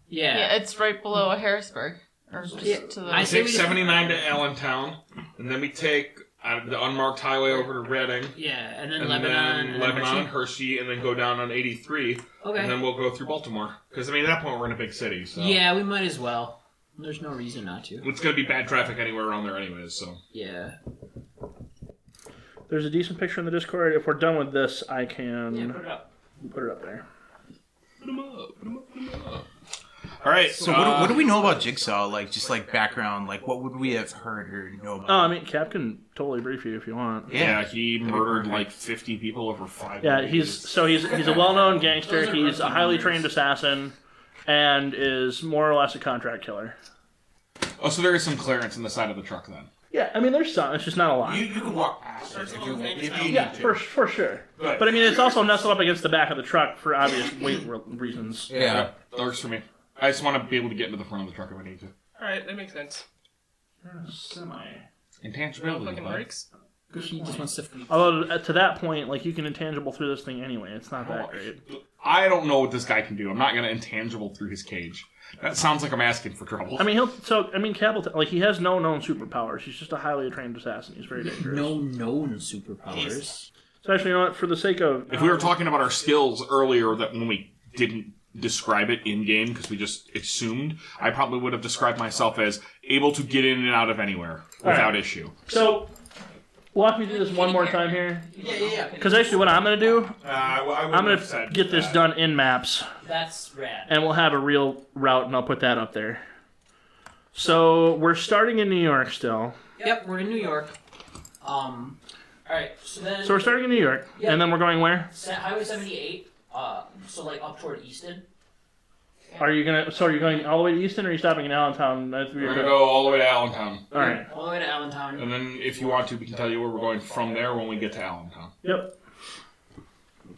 Yeah, it's right below Harrisburg. Or just to the... I We say take we- 79 to Allentown, and then we take the unmarked highway over to Reading, Yeah, and then and Lebanon. then and Lebanon, Hershey. Hershey, and then go down on 83, Okay. and then we'll go through Baltimore. Because, I mean, at that point, we're in a big city, so... Yeah, we might as well. There's no reason not to. It's going to be bad traffic anywhere around there anyways, so... Yeah. There's a decent picture in the Discord. If we're done with this, I can Yeah, put it up. put it up there. Put 'em up, put 'em up, put 'em up. Alright, So, what do we know about Jigsaw? Like, just like background, like, what would we have heard or know about? Oh, I mean, Cap can totally brief you if you want. Yeah, he murdered like 50 people over 5 Yeah, days. he's a well-known gangster. He's a highly trained assassin, and is more or less a contract killer. Oh, so there is some clearance in the side of the truck then. Yeah, I mean, there's some. It's just not a lot. You can walk past it if you need Yeah, to. for sure. Good. But I mean, it's also nestled up against the back of the truck for obvious weight reasons. Yeah. That works for me. I just want to be able to get into the front of the truck if I need to. Alright, that makes sense. Semi. Intangibility. Fucking bud. works. He just wants to. Although to that point, like you can intangible through this thing anyway. It's not that great. I don't know what this guy can do. I'm not going to intangible through his cage. That sounds like I'm asking for trouble. I mean, Cabell, like he has no known superpowers. He's just a highly trained assassin. He's very dangerous. No known superpowers. So actually, you know what? For the sake of if we were talking about our skills earlier, that when we didn't describe it in game because we just assumed, I probably would have described myself as able to get in and out of anywhere without issue. so, walk me through this one more time here. Yeah. Because actually, what I'm gonna do, I'm I'm gonna get this done in maps, That's rad. and we'll have a real route, and I'll put that up there. So we're starting in New York still. Yep, we're in New York. All right. So then. So we're starting in New York, Yeah. and then we're going where? Highway 78. So like up toward Easton. Are you going all the way to Easton, or are you stopping in Allentown? We're going to go all the way to Allentown. All right. All the way to Allentown. And then if you want to, we can tell you where we're going from there when we get to Allentown. Yep.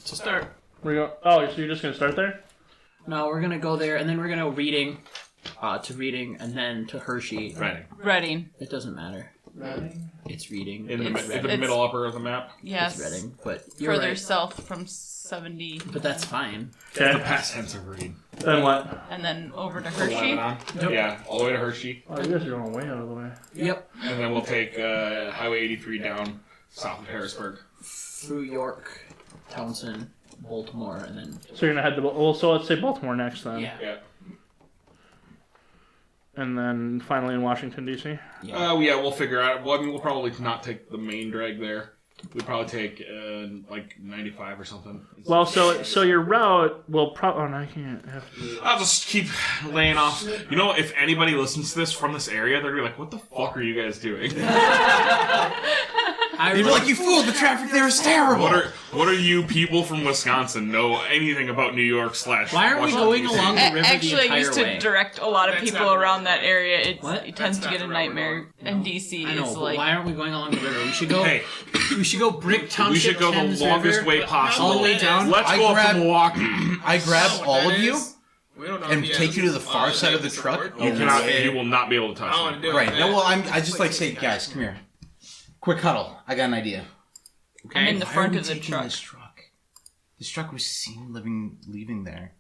To start. We're going. Oh, so you're just gonna start there? No, we're gonna go there, and then we're gonna Reading, to Reading, and then to Hershey. Reading. Reading. It doesn't matter. It's Reading. In the, It's in Reading. the middle upper of the map. Yes. It's Reading, but you're Further right. south from 70. But that's fine. The Okay. past tense of Reading. Then what? And then over to Hershey. Lebanon. Yeah, all the way to Hershey. Oh, you guys are going way out of the way. Yep. And then we'll take Highway 83 down south of Harrisburg. Through York, Townsend, Baltimore, and then. So you're gonna head to so let's say Baltimore next then. Yeah. Yeah. And then finally in Washington D.C. Yeah, we'll figure out. Well, I mean, we'll probably not take the main drag there. We'd probably take like 95 or something. Well, so your route will probably. Oh, no, I can't. I'll just keep laying off. You know, if anybody listens to this from this area, they're gonna be like, "What the fuck are you guys doing?" They'd be like, you fool, the traffic there is terrible. What are you people from Wisconsin know anything about New York / Why aren't we going along the river the Actually, I entire used to way? direct a lot of That's people not the around right that way. area. What? It tends to That's get a not the right nightmare. And DC I know, is but like... why aren't we going along the river? We should go. Hey, We should go Brick Township. we should go the Thames longest River, way possible. all the way down. Let's I go up grab- to Milwaukee. I grab What all that of you is, we don't know and if he take has, you to the far side of the this truck. support. You cannot. You will not be able to I touch don't want me. to do Right. it. No, well, I just like say, guys, come here. Quick huddle. I got an idea. Okay. I'm in the Why front are we of the taking truck. This truck. This truck was seen leaving there.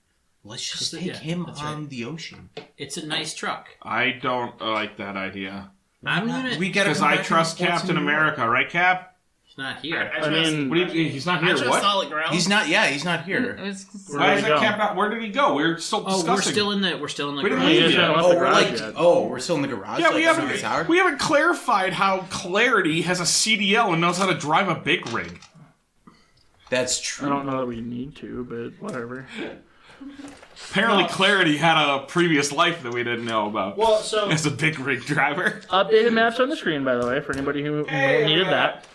Let's just Yeah, take him that's on right. the ocean. It's a nice truck. I don't like that idea. I'm gonna. We gotta Because come I back trust and report Captain to New York. America, right, Cap? He's not here. I mean, What do you? He's not I here. trust What? solid ground. He's not. Yeah, he's not It here. was... Why is Where'd he that go? Cap not? Where did he go? We're still Oh, discussing. we're still in the We didn't garage. you leave guys yet. haven't left Oh, the we're garage like. yet. Oh, we're still in the garage. Yeah, like, somebody's house? we haven't clarified how Clarity has a CDL and knows how to drive a big rig. That's I true. don't know that we need to, but whatever. Apparently, Clarity had a previous life that we didn't know about. Well, so As a big rig driver. updated maps on the screen, by the way, for anybody who needed that.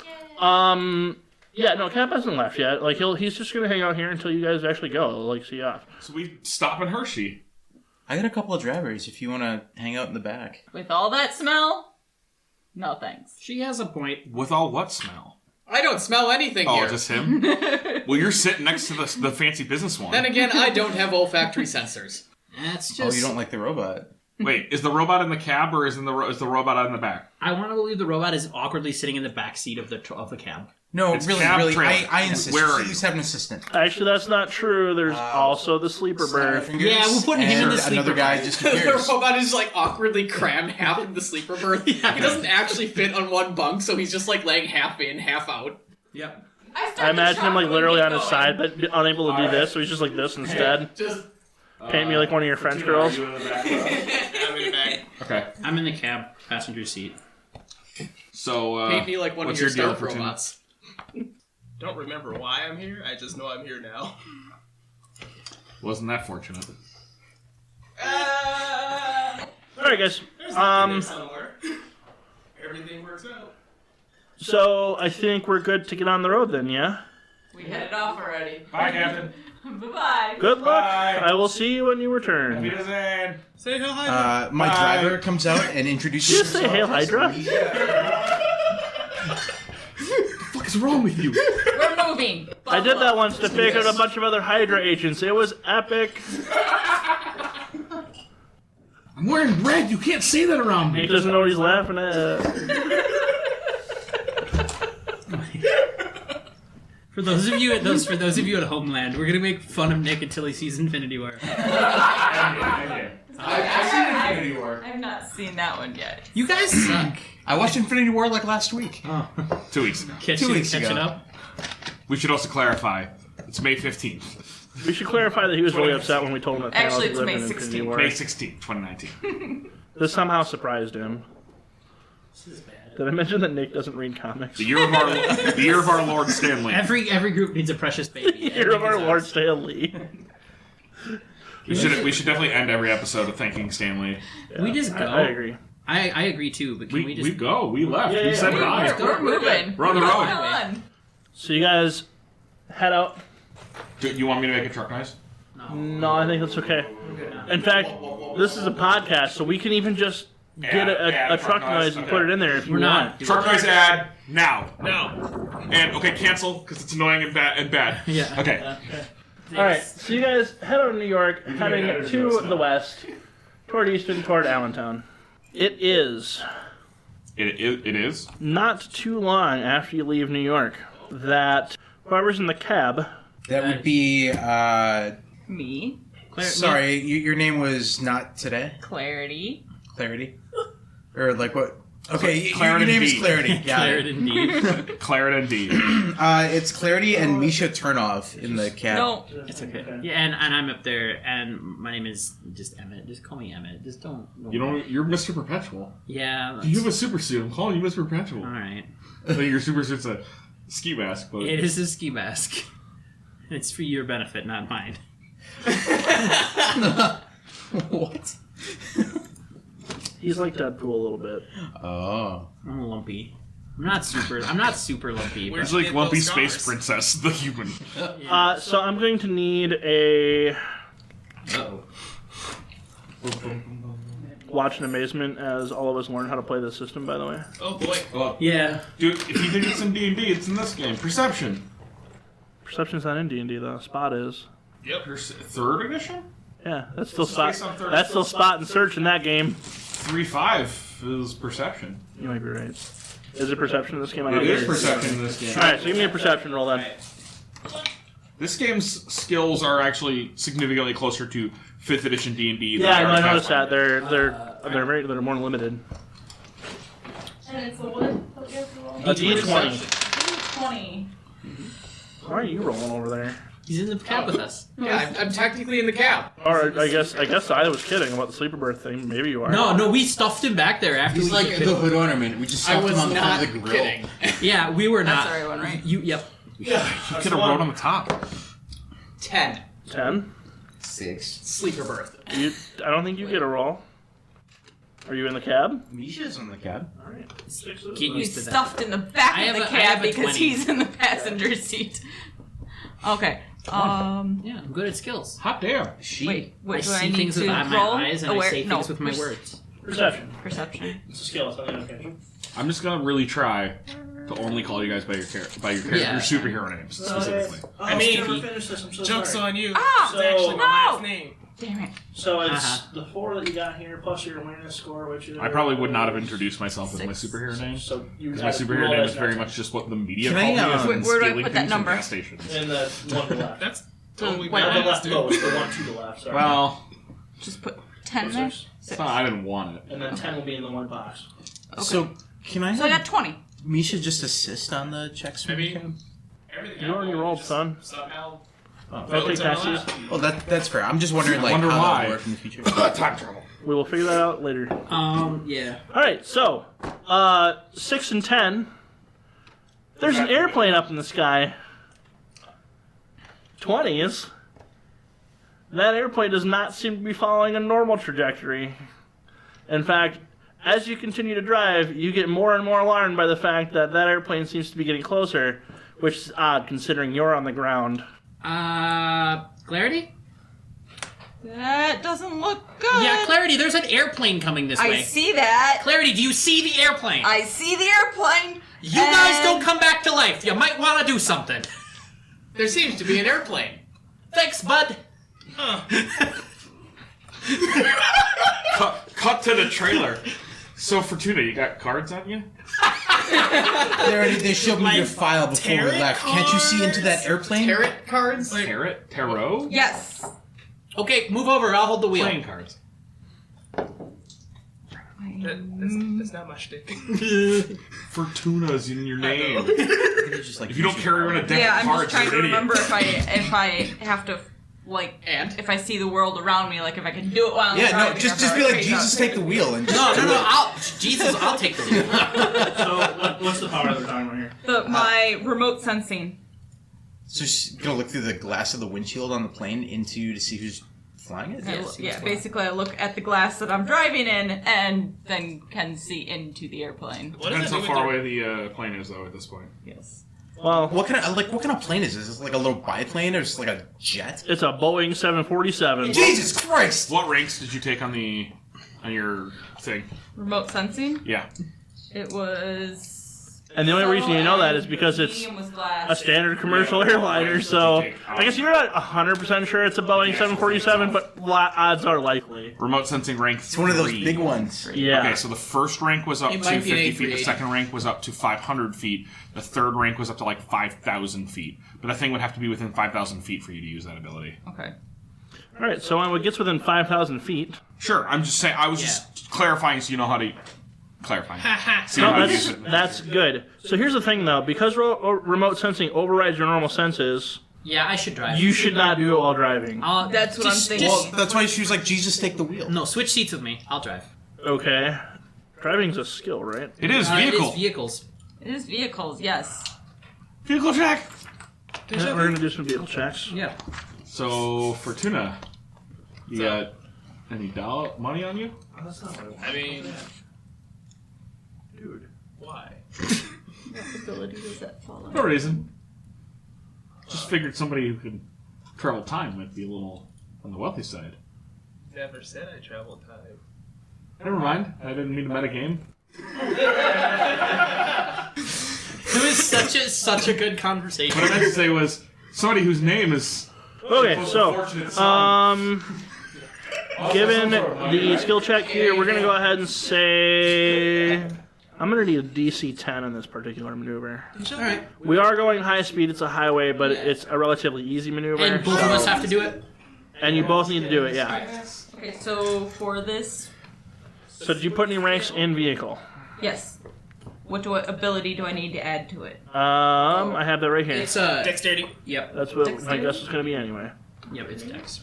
Yeah, no, Cap hasn't left yet. Like he's just gonna hang out here until you guys actually go. Like, see you off. So we stop in Hershey. I got a couple of drivers if you want to hang out in the back. With all that smell? No thanks. She has a point. With all what smell? I don't smell anything Oh, here. just him? Well, you're sitting next to the fancy business one. Then again, I don't have olfactory sensors. That's just. Oh, you don't like the robot? Wait, is the robot in the cab or is the robot out in the back? I want to believe the robot is awkwardly sitting in the back seat of the cab. No, It's really. cab trailer. I insist. Where are Please you? have an assistant. Actually, that's not true. There's also the sleeper berth. Yeah, we'll put him in the And sleeper another guy berth. just The appears. robot is like awkwardly crammed half in the sleeper berth. He doesn't actually fit on one bunk, so he's just like laying half in, half out. Yep. I imagine him like literally on his side, but unable to do this, so he's just like this instead. Just Paint me like one of your French girls. I'm in the back. Okay. I'm in the cab passenger seat. So, paint me like one of what's your your deal Star for robots. Don't remember why I'm here. I just know I'm here now. Wasn't that fortunate? All right, guys. There's nothing there somewhere. Everything works out. So I think we're good to get on the road then, yeah? We headed off already. Bye, Captain. Bye-bye. Good luck. Bye. I will see you when you return. Wiedersehen. Say hi. My Bye. driver comes out and introduces Did you just say Hail himself. Hydra? What is wrong with you? We're moving. I did that once to fake out a bunch of other Hydra agents. It was epic. I'm wearing red. You can't say that around He me. doesn't know what he's laughing at. For those of you at Homeland, we're gonna make fun of Nick until he sees Infinity War. I've seen Infinity War. I've not seen that one yet. You guys suck. I watched Infinity War like last week. Oh, 2 weeks ago. Two weeks catching ago. up. We should also clarify. It's May 15th. We should clarify that he was really upset when we told him that Actually, Thanos it's lived May in Infinity 16th. War. May 16th, 2019. This somehow surprised him. Did I mention that Nick doesn't read comics? The year of our Lord Stanley. Every group needs a precious baby. Year of our Lord Stan Lee. We should definitely end every episode with thanking Stanley. We just go. I agree. I agree too, but can we just? We go. We left. Yeah, He yeah, said we- bye. We're moving. We're on the road. Come on. So you guys head out. Do you want me to make a truck noise? No, I think that's okay. In fact, this is a podcast, so we can even just get a truck noise and put it in there if you We're not. want. Truck noise ad now. No. And okay, cancel because it's annoying and bad. Yeah. Okay. All right, so you guys head out of New York, heading to the west, toward Easton, toward Allentown. It is It is. not too long after you leave New York that whoever's in the cab. That would be. Me. Sorry, your name was not today. Clarity. Clarity, or like what? Okay, your Clarity name is D. Clarity. Got Claret it. indeed. Claret and D. It's Clarity and Misha Turnoff in the cab. No. It's okay. Yeah, and I'm up there, and my name is just Emmett. Just call me Emmett. Just don't. You know, you're Mr. Perpetual. Yeah. You have a super suit. I'm calling you Mr. Perpetual. All right. I think your super suit's a ski mask. But It is a ski mask. It's for your benefit, not mine. What? He's like Deadpool a little bit. Oh. I'm lumpy. I'm not super lumpy. Where's It's like Get Lumpy those Space scars. Princess, the human. So I'm going to need a watch in amazement as all of us learn how to play this system. By the way, Oh boy. Yeah. Dude, if you think it's in D&D, it's in this game. Perception. perception's not in D&D though. Spot is. Yep. Third edition? Yeah, that's still It's spot. based on third That's still spot and search in that game. 3-5 is perception. You might be right. Is it perception in this game? I It don't is know. perception in this game. All right, so give me a perception roll then. This game's skills are actually significantly closer to 5th edition D&D than Yeah, they no, are I noticed that. Pathfinder. They're more limited. And it's a what? What you have to roll? A D20. 20. Why are you rolling over there? He's in the cab with us. Yeah, I'm technically in the cab. Or I guess I was kidding about the sleeper berth thing. Maybe you are. No, we stuffed him back there after He's we like kicked the him. hood ornament. We just I stuffed was him on the not front of the grill. kidding. Yeah, we were not. That's the right one, right? Yep. Yeah, you could have rode on the top. 10. 10. 6. Sleeper berth. I don't think you get a roll. Are you in the cab? Misha's on the cab. All right. Get He's used to that. stuffed in the back I of the have a- I have cab a because 20. he's in the passenger seat. Okay. Yeah, I'm good at skills. Hot damn. Wait. What I do see I need things to with my roll? eyes and I say things with my words. Perception. Perception. It's a skill. It's not an education. I'm just gonna really try to only call you guys by your Yeah. your superhero names specifically. I mean, never finished this. I'm so Joke's sorry. on you. Ah! It's actually my No! last name. Damn it. So it's Uh-huh. the 4 that you got here plus your awareness score, which is. I probably would not have introduced myself with my 6. superhero name. So you Because my superhero name is very much just what the media Can called I, me as where in do I stealing put that things from number? gas stations. in the one to the left. That's totally Wait, The bad. left lowest, the one to the left. Sorry. Well, Just put 10 there. it's not, I didn't want it. And then 10 will be in the one box. Okay. So, can I So I have got 20. Misha just assist on the checks from the Maybe. cab? Everything You already rolled, son. somehow. Okay, taxis. Well, that's fair. I'm just wondering, like, Wonder how why. that would work in the future. Time travel. We will figure that out later. Yeah. All right, so 6 and 10. There's an airplane up in the sky. 20s. That airplane does not seem to be following a normal trajectory. In fact, as you continue to drive, you get more and more alarmed by the fact that that airplane seems to be getting closer, which is odd considering you're on the ground. Clarity? That doesn't look good. Yeah, Clarity, there's an airplane coming this I way. see that. Clarity, do you see the airplane? I see the airplane. You guys and- don't come back to life. You might want to do something. There seems to be an airplane. Thanks, bud. Cut to the trailer. So, Fortuna, you got cards on you? They showed me your file before we tarot left. Can't you see into that airplane? Tarot cards? Tarot? Yes. Okay, move over. I'll hold the wheel. Playing cards. That's not my shtick. Fortuna's in your name. Just, like, If you don't carry around a deck Yeah, of I'm cards, just trying to you're an idiot. remember if I have to if I see the world around me, like if I can do it while I'm Yeah, no, driving, just or be if I like, Jesus, take the wheel and just No, do it. I'll take the wheel. So what's the power that we're talking about here? my remote sensing. So she's gonna look through the glass of the windshield on the plane to see who's flying it? Basically I look at the glass that I'm driving in and then can see into the airplane. What does Depends that how do far with away the plane is, though, at this point. Yes. Well, What kind of plane is this? Is it like a little biplane or is it like a jet? it's a Boeing 747. Jesus Christ! What ranks did you take on your thing? Remote sensing? Yeah. It was... And the only reason you know that is because it's medium was glass. a standard commercial airliner, so I guess you're not 100% sure it's a Boeing 747, but odds are likely. Remote sensing rank 3. It's one of those big ones. Yeah. Okay, so the first rank was up It to might be an 50 feet. The A380. second rank was up to 500 feet. The third rank was up to like 5,000 feet. But that thing would have to be within 5,000 feet for you to use that ability. Okay. All right, so when it gets within 5,000 feet, Sure, I'm just saying. I was just clarifying so you know how to clarify. See no, how to use it. that's good. So here's the thing, though. Because remote sensing overrides your normal senses, Yeah, I should drive. you should not do it while driving. That's what I'm thinking. Well, that's why she was like, Jesus, take the wheel. No, switch seats with me. I'll drive. Okay. Driving's a skill, right? It is It vehicle. is vehicles. It is vehicles, yes. Vehicle check. Yeah, we're going to do some vehicle checks. Yeah. So, Fortuna, you got any money on you? I mean, Dude. why? What ability does that fall No under? reason. Just figured somebody who can travel time might be a little on the wealthy side. Never said I traveled time. Never mind. I didn't mean to metagame. It was such a good conversation. What I meant to say was somebody whose name is. Okay, so, Unfortunate son. given the skill check here, we're going to go ahead and say... I'm going to need a DC 10 in this particular maneuver. Alright. We are going high speed, it's a highway, but it's a relatively easy maneuver. And both of us have to do it? And you both need to do it, yeah. Okay, so for this, So did you put any ranks in vehicle? yes. What ability do I need to add to it? I have that right here. It's Dexterity. Yep. That's what my Dexterity? guess is going to be anyway. Yep, it's Dex.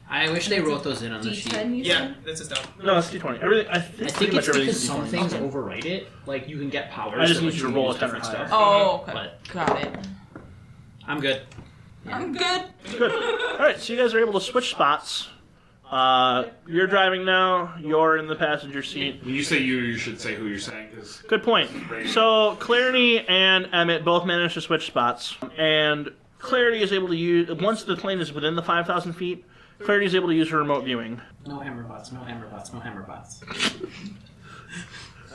I wish they wrote those in on the sheet. D10, you Yeah, said? that's his down. No, it's D20. Everything. I I think think pretty much it's because everything's some D20. things overwrite it. Like, you can get powers. I just that need let you to roll use a 10 or different higher. stuff. Oh, okay. But Got it. I'm good. I'm good. Good. All right, so you guys are able to switch spots. You're driving now. You're in the passenger seat. When you say you should say who you're saying, because Good point. So Clarity and Emmett both managed to switch spots, and Clarity is able to use once the plane is within the 5,000 feet. Clarity is able to use her remote viewing. No hammer bots, no hammer bots, no hammer bots.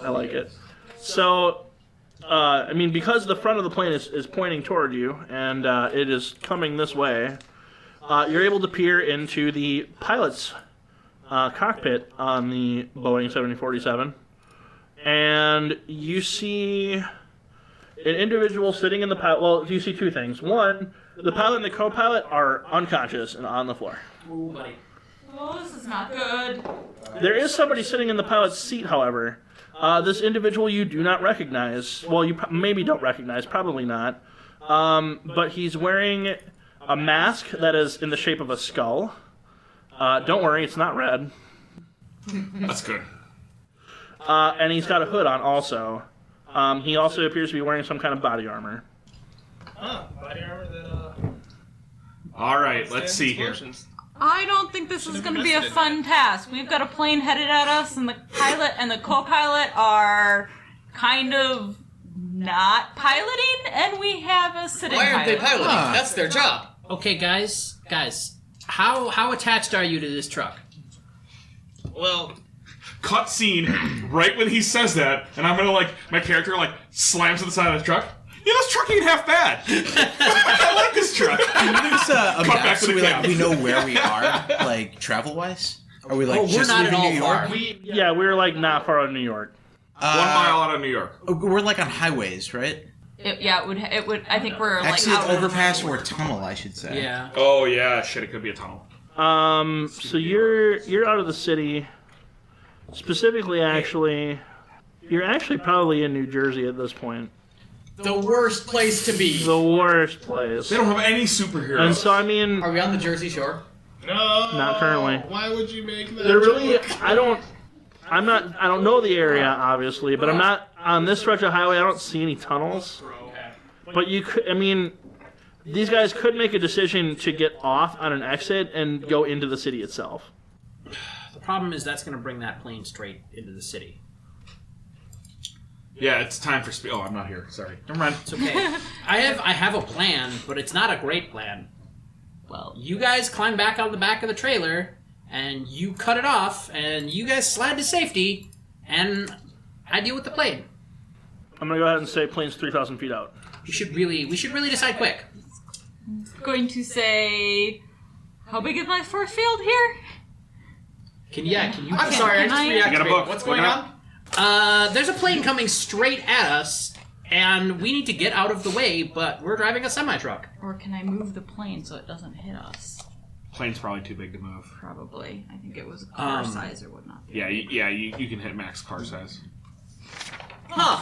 I like it. So, I mean, because the front of the plane is pointing toward you, and it is coming this way, you're able to peer into the pilot's cockpit on the Boeing 7047, and you see an individual sitting in the pilot. Well, you see two things. One, the pilot and the co-pilot are unconscious and on the floor. Ooh, buddy. Oh, this is not good. There is somebody sitting in the pilot's seat, however. This individual you do not recognize. Well, you maybe don't recognize, probably not. But he's wearing a mask that is in the shape of a skull. Don't worry, it's not red. that's good. And he's got a hood on also. He also appears to be wearing some kind of body armor. Body armor that All right, let's see here. explosions. I don't think this is going to be a fun task. We've got a plane headed at us, and the pilot and the co-pilot are kind of not piloting, and we have a sitting Why aren't they pilot. piloting? That's their job. Okay, guys, how attached are you to this truck? Well, Cutscene right when he says that, and I'm gonna my character slams to the side of the truck. Yeah, this truck ain't half bad. I like this truck. There's a Cut map back to so the cab. we know where we are, travel wise. Are we Oh, we're just not at leaving all New far. York? Yeah, we're not far out of New York. 1 mile out of New York. We're on highways, right? It would. I think we're Exit, out of- overpass, or tunnel, I should say. Yeah. Oh yeah, shit, it could be a tunnel. So you're out of the city. Specifically, you're actually probably in New Jersey at this point. The worst place to be. The worst place. They don't have any superheroes. And so, I mean, Are we on the Jersey Shore? no. Not currently. Why would you make that? they're really. joke? I don't know the area, obviously, but I'm not on this stretch of highway. I don't see any tunnels. But you could. I mean, these guys could make a decision to get off on an exit and go into the city itself. The problem is that's going to bring that plane straight into the city. Yeah, it's time for speed. Oh, I'm not here. Sorry. Never mind. It's okay. I have a plan, but it's not a great plan. Well, You guys climb back on the back of the trailer, and you cut it off, and you guys slide to safety, and I deal with the plane. I'm gonna go ahead and say plane's 3,000 feet out. We should really decide quick. going to say, how big is my force field here? Can you? I'm sorry, I can just I- reactivated. I got a book. What's Look going it up. on? There's a plane coming straight at us, and we need to get out of the way, but we're driving a semi-truck. Or can I move the plane so it doesn't hit us? Plane's probably too big to move. Probably. I think it was a car size or whatnot. Yeah, you can hit max car size.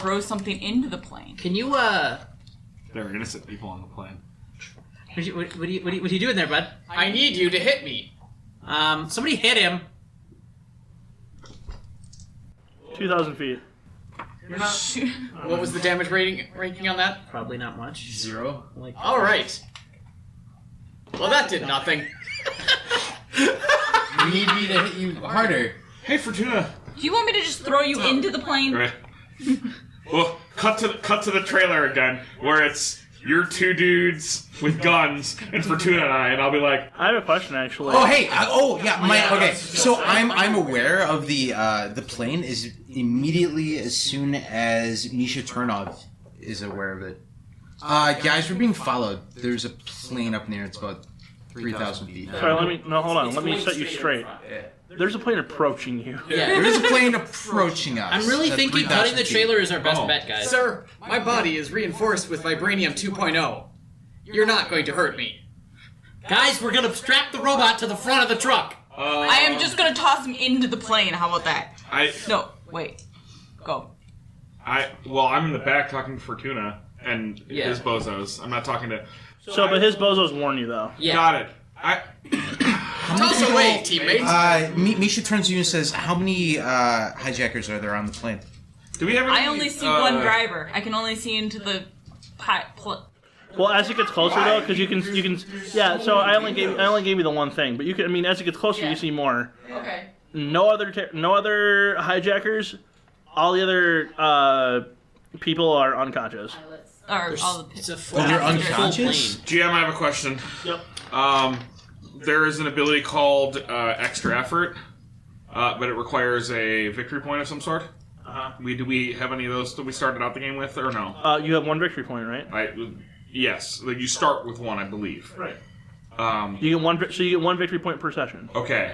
Throw something into the plane. Can you, There are innocent people on the plane. what are you doing there, bud? I need you to hit me. Somebody hit him. 2,000 feet. What was the damage ranking on that? Probably not much. 0. All right. Well, that did nothing. You need me to hit you harder. Hey, Fortuna. Do you want me to just throw you into the plane? Right. Well, cut to the trailer again, where it's your two dudes with guns and Fortuna and I'll be like, I have a question actually. Oh hey, okay. So I'm aware of the plane is immediately as soon as Misha Turnov is aware of it. Guys, we're being followed. There's a plane up near. It's about 3,000 feet. Sorry, hold on. Let me set you straight. There's a plane approaching you. Yeah. There is a plane approaching us. I'm really at thinking 3,000 cutting the feet. trailer is our best bet, guys. Sir, my body is reinforced with Vibranium 2.0. You're not going to hurt me. Guys, we're gonna strap the robot to the front of the truck. I am just gonna toss him into the plane. How about that? No, wait. Go. I'm in the back talking to Fortuna and Yeah. his bozos. I'm not talking to... But his bozos warn you though. Yeah. Got it. Toss away, teammates. Misha turns to you and says, "How many hijackers are there on the plane?" Do we have any... I only see one driver. I can only see into the Well, as it gets closer though, because you can. Yeah. So I only gave you the one thing, but you can. I mean, as it gets closer, you see more. Okay. No other hijackers. All the other people are unconscious. Or all the It's a Oh, they're full unconscious? plane. GM, I have a question. Yep. There is an ability called Extra Effort, but it requires a victory point of some sort. Do we have any of those that we started out the game with, or no? You have one victory point, right? Yes. Like you start with one, I believe. Right. You get one. So you get one victory point per session. Okay.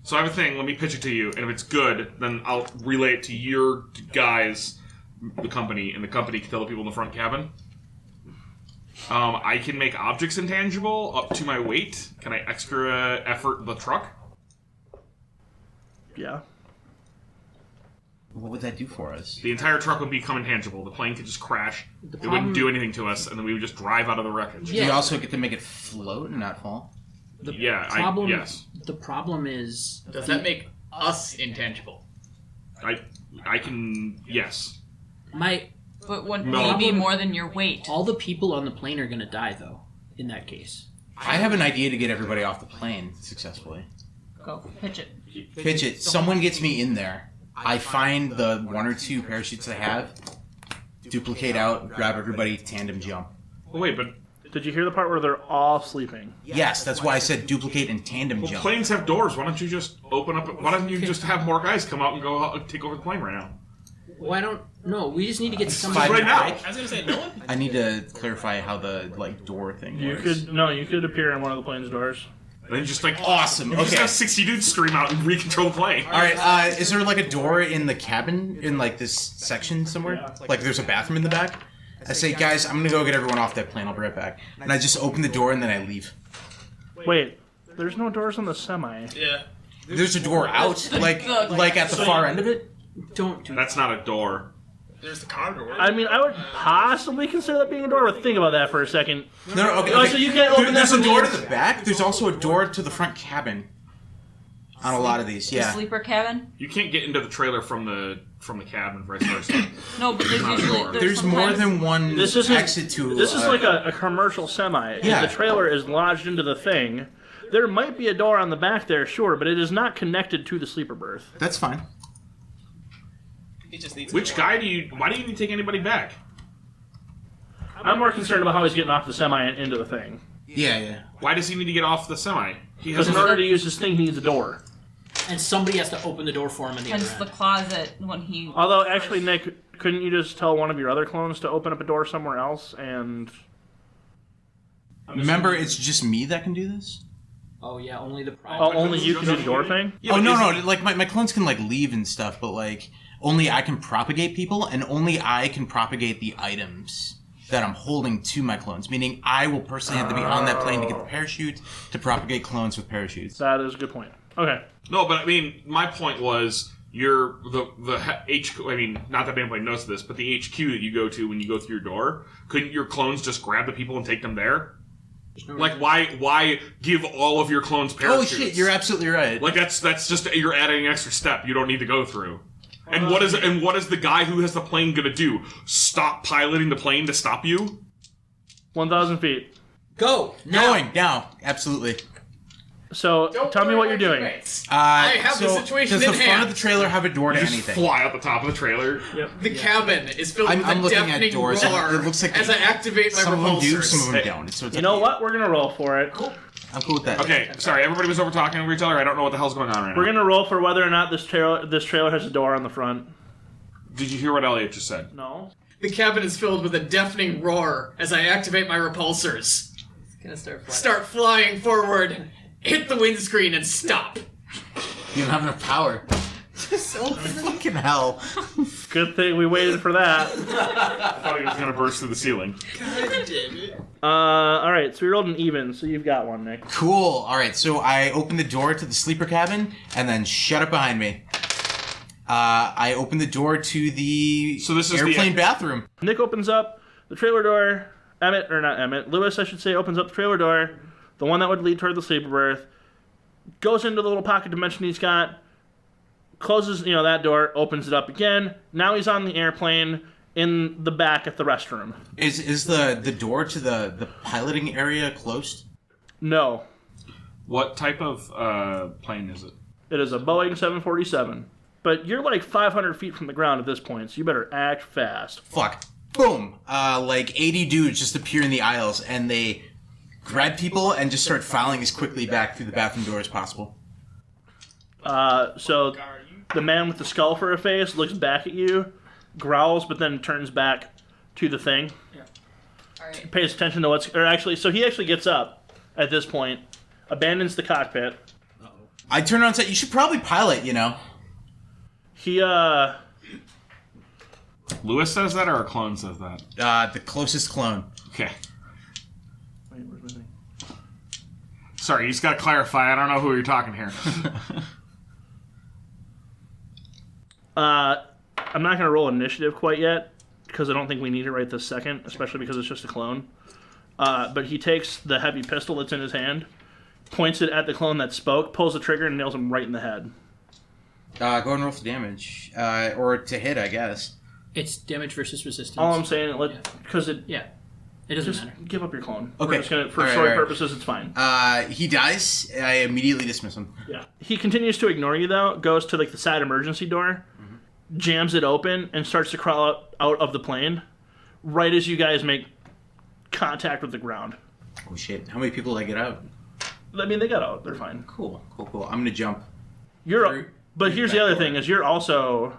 So I have a thing. Let me pitch it to you, and if it's good, then I'll relay it to your guys, the company, and the company can tell the people in the front cabin. I can make objects intangible up to my weight. Can I extra effort the truck? Yeah. What would that do for us? The entire truck would become intangible. The plane could just crash. It wouldn't do anything to us, and then we would just drive out of the wreckage. Do you also get to make it float and not fall? Yes. The problem is... Does that make us intangible? I can... Yes. But wouldn't No. maybe more than your weight? All the people on the plane are gonna die, though, in that case. I have an idea to get everybody off the plane successfully. Go. Pitch it. Pitch it. Someone gets me in there. I find the one or two parachutes I have, duplicate out, grab everybody, tandem jump. Oh, wait, but... Did you hear the part where they're all sleeping? Yes, that's why I said duplicate and tandem Well, jump. planes have doors. Why don't you just open up... Why don't you just have more guys come out and go take over the plane right now? Why don't... No, we just need to get Five somebody... Right now. I was gonna say no one. I need to clarify how the door thing You works. could appear in one of the plane's doors. And then just like... Awesome. You just Okay. have 60 dudes stream out and recontrol the plane. All right. Is there like a door in the cabin in like this section somewhere? Like there's a bathroom in the back. I say, guys, I'm gonna go get everyone off that plane. I'll be right back. And I just open the door and then I leave. Wait, there's no doors on the semi. Yeah. There's a door out, like at the far end of it. Don't do That's not a door. There's the car door. I mean, I would possibly consider that being a door, but think about that for a second. No, okay. Oh, so you can't open There's that a door from to the back. There's also a door to the front cabin. On a lot of these, The yeah. sleeper cabin? You can't get into the trailer from the cabin, vice versa. No, but there's usually There's more sometimes- than one This isn't- exit to. This is like a commercial semi. Yeah. The trailer is lodged into the thing. There might be a door on the back there, sure, but it is not connected to the sleeper berth. That's fine. He just needs. Which guy do you... Why do you need to take anybody back? I'm more concerned about how he's getting off the semi and into the thing. Yeah. Why does he need to get off the semi? He Because has in order to use this thing, he needs a door. And somebody has to open the door for him in the Hence other the end. closet when he. Although, actually, Nick, couldn't you just tell one of your other clones to open up a door somewhere else and... Remember, it's just me that can do this? Oh, yeah, only the... Oh, only you can do the door thing? Yeah, Oh, but no. isn't- Like, my clones can, like, leave and stuff, but, like, only I can propagate people, and only I can propagate the items that I'm holding to my clones. Meaning, I will personally have to be on that plane to get the parachute to propagate clones with parachutes. That is a good point. Okay. No, but I mean, my point was, the HQ, I mean, not that anybody knows this, but the HQ that you go to when you go through your door, couldn't your clones just grab the people and take them there? Like, why give all of your clones Oh, parachutes? shit, you're absolutely right. Like, that's just, you're adding an extra step you don't need to go through. And what is the guy who has the plane gonna do? Stop piloting the plane to stop you? 1,000 feet. Go! Now! Going, now, absolutely. So Don't tell me worry, what you're my doing. teammates. I have the situation Does the in front hand. of the trailer have a door to You just anything? fly out the top of the trailer. The cabin is filled I'm with a looking at deafening doors. roar It looks like as I activate my Some of them do, repulsors. some of them don't. So it's You know what? We're gonna roll for it. I'm cool with that. Okay, sorry, everybody was over talking over each other. I don't know what the hell's going on right We're now. gonna roll for whether or not this trailer has a door on the front. Did you hear what Elliot just said? No. The cabin is filled with a deafening roar as I activate my repulsors. Gonna start flying. Start flying forward, hit the windscreen, and stop. You don't have enough power. So fucking hell. Good thing we waited for that. I thought he was going to burst through the ceiling. All right. So we rolled an even. So you've got one, Nick. Cool. All right, so I open the door to the sleeper cabin and then shut it behind me. I open the door to the So this is airplane bathroom. Nick opens up the trailer door. Lewis, I should say, opens up the trailer door, the one that would lead toward the sleeper berth. Goes into the little pocket dimension he's got. Closes, that door, opens it up again. Now he's on the airplane in the back at the restroom. Is the door to the piloting area closed? No, What type of plane is it? it is a Boeing 747. But you're like 500 feet from the ground at this point, so you better act fast. Fuck. Boom. Like 80 dudes just appear in the aisles and they grab people and just start filing as quickly back through the bathroom door as possible. So the man with the skull for a face looks back at you, growls, but then turns back to the thing. Alright. Pays attention to so he actually gets up at this point, abandons the cockpit. I turn around and say, you should probably pilot, He, Lewis says that or a clone says that? The closest clone. Okay. Wait, where's my thing? Sorry, you just got to clarify. I don't know who you're talking here. I'm not going to roll initiative quite yet, because I don't think we need it right this second, especially because it's just a clone. But he takes the heavy pistol that's in his hand, points it at the clone that spoke, pulls the trigger, and nails him right in the head. Go ahead and roll for damage. Or to hit, I guess. It's damage versus resistance. All I'm saying, because it doesn't just matter. give up your clone. Okay. We're just gonna, for All right, story all right. purposes, it's fine. He dies. I immediately dismiss him. Yeah. He continues to ignore you, though, goes to the side emergency door, jams it open, and starts to crawl out of the plane right as you guys make contact with the ground. Oh shit! How many people did I get out? I mean, they got out. They're fine. Cool. I'm gonna jump. But here's the back other door. thing, is you're also,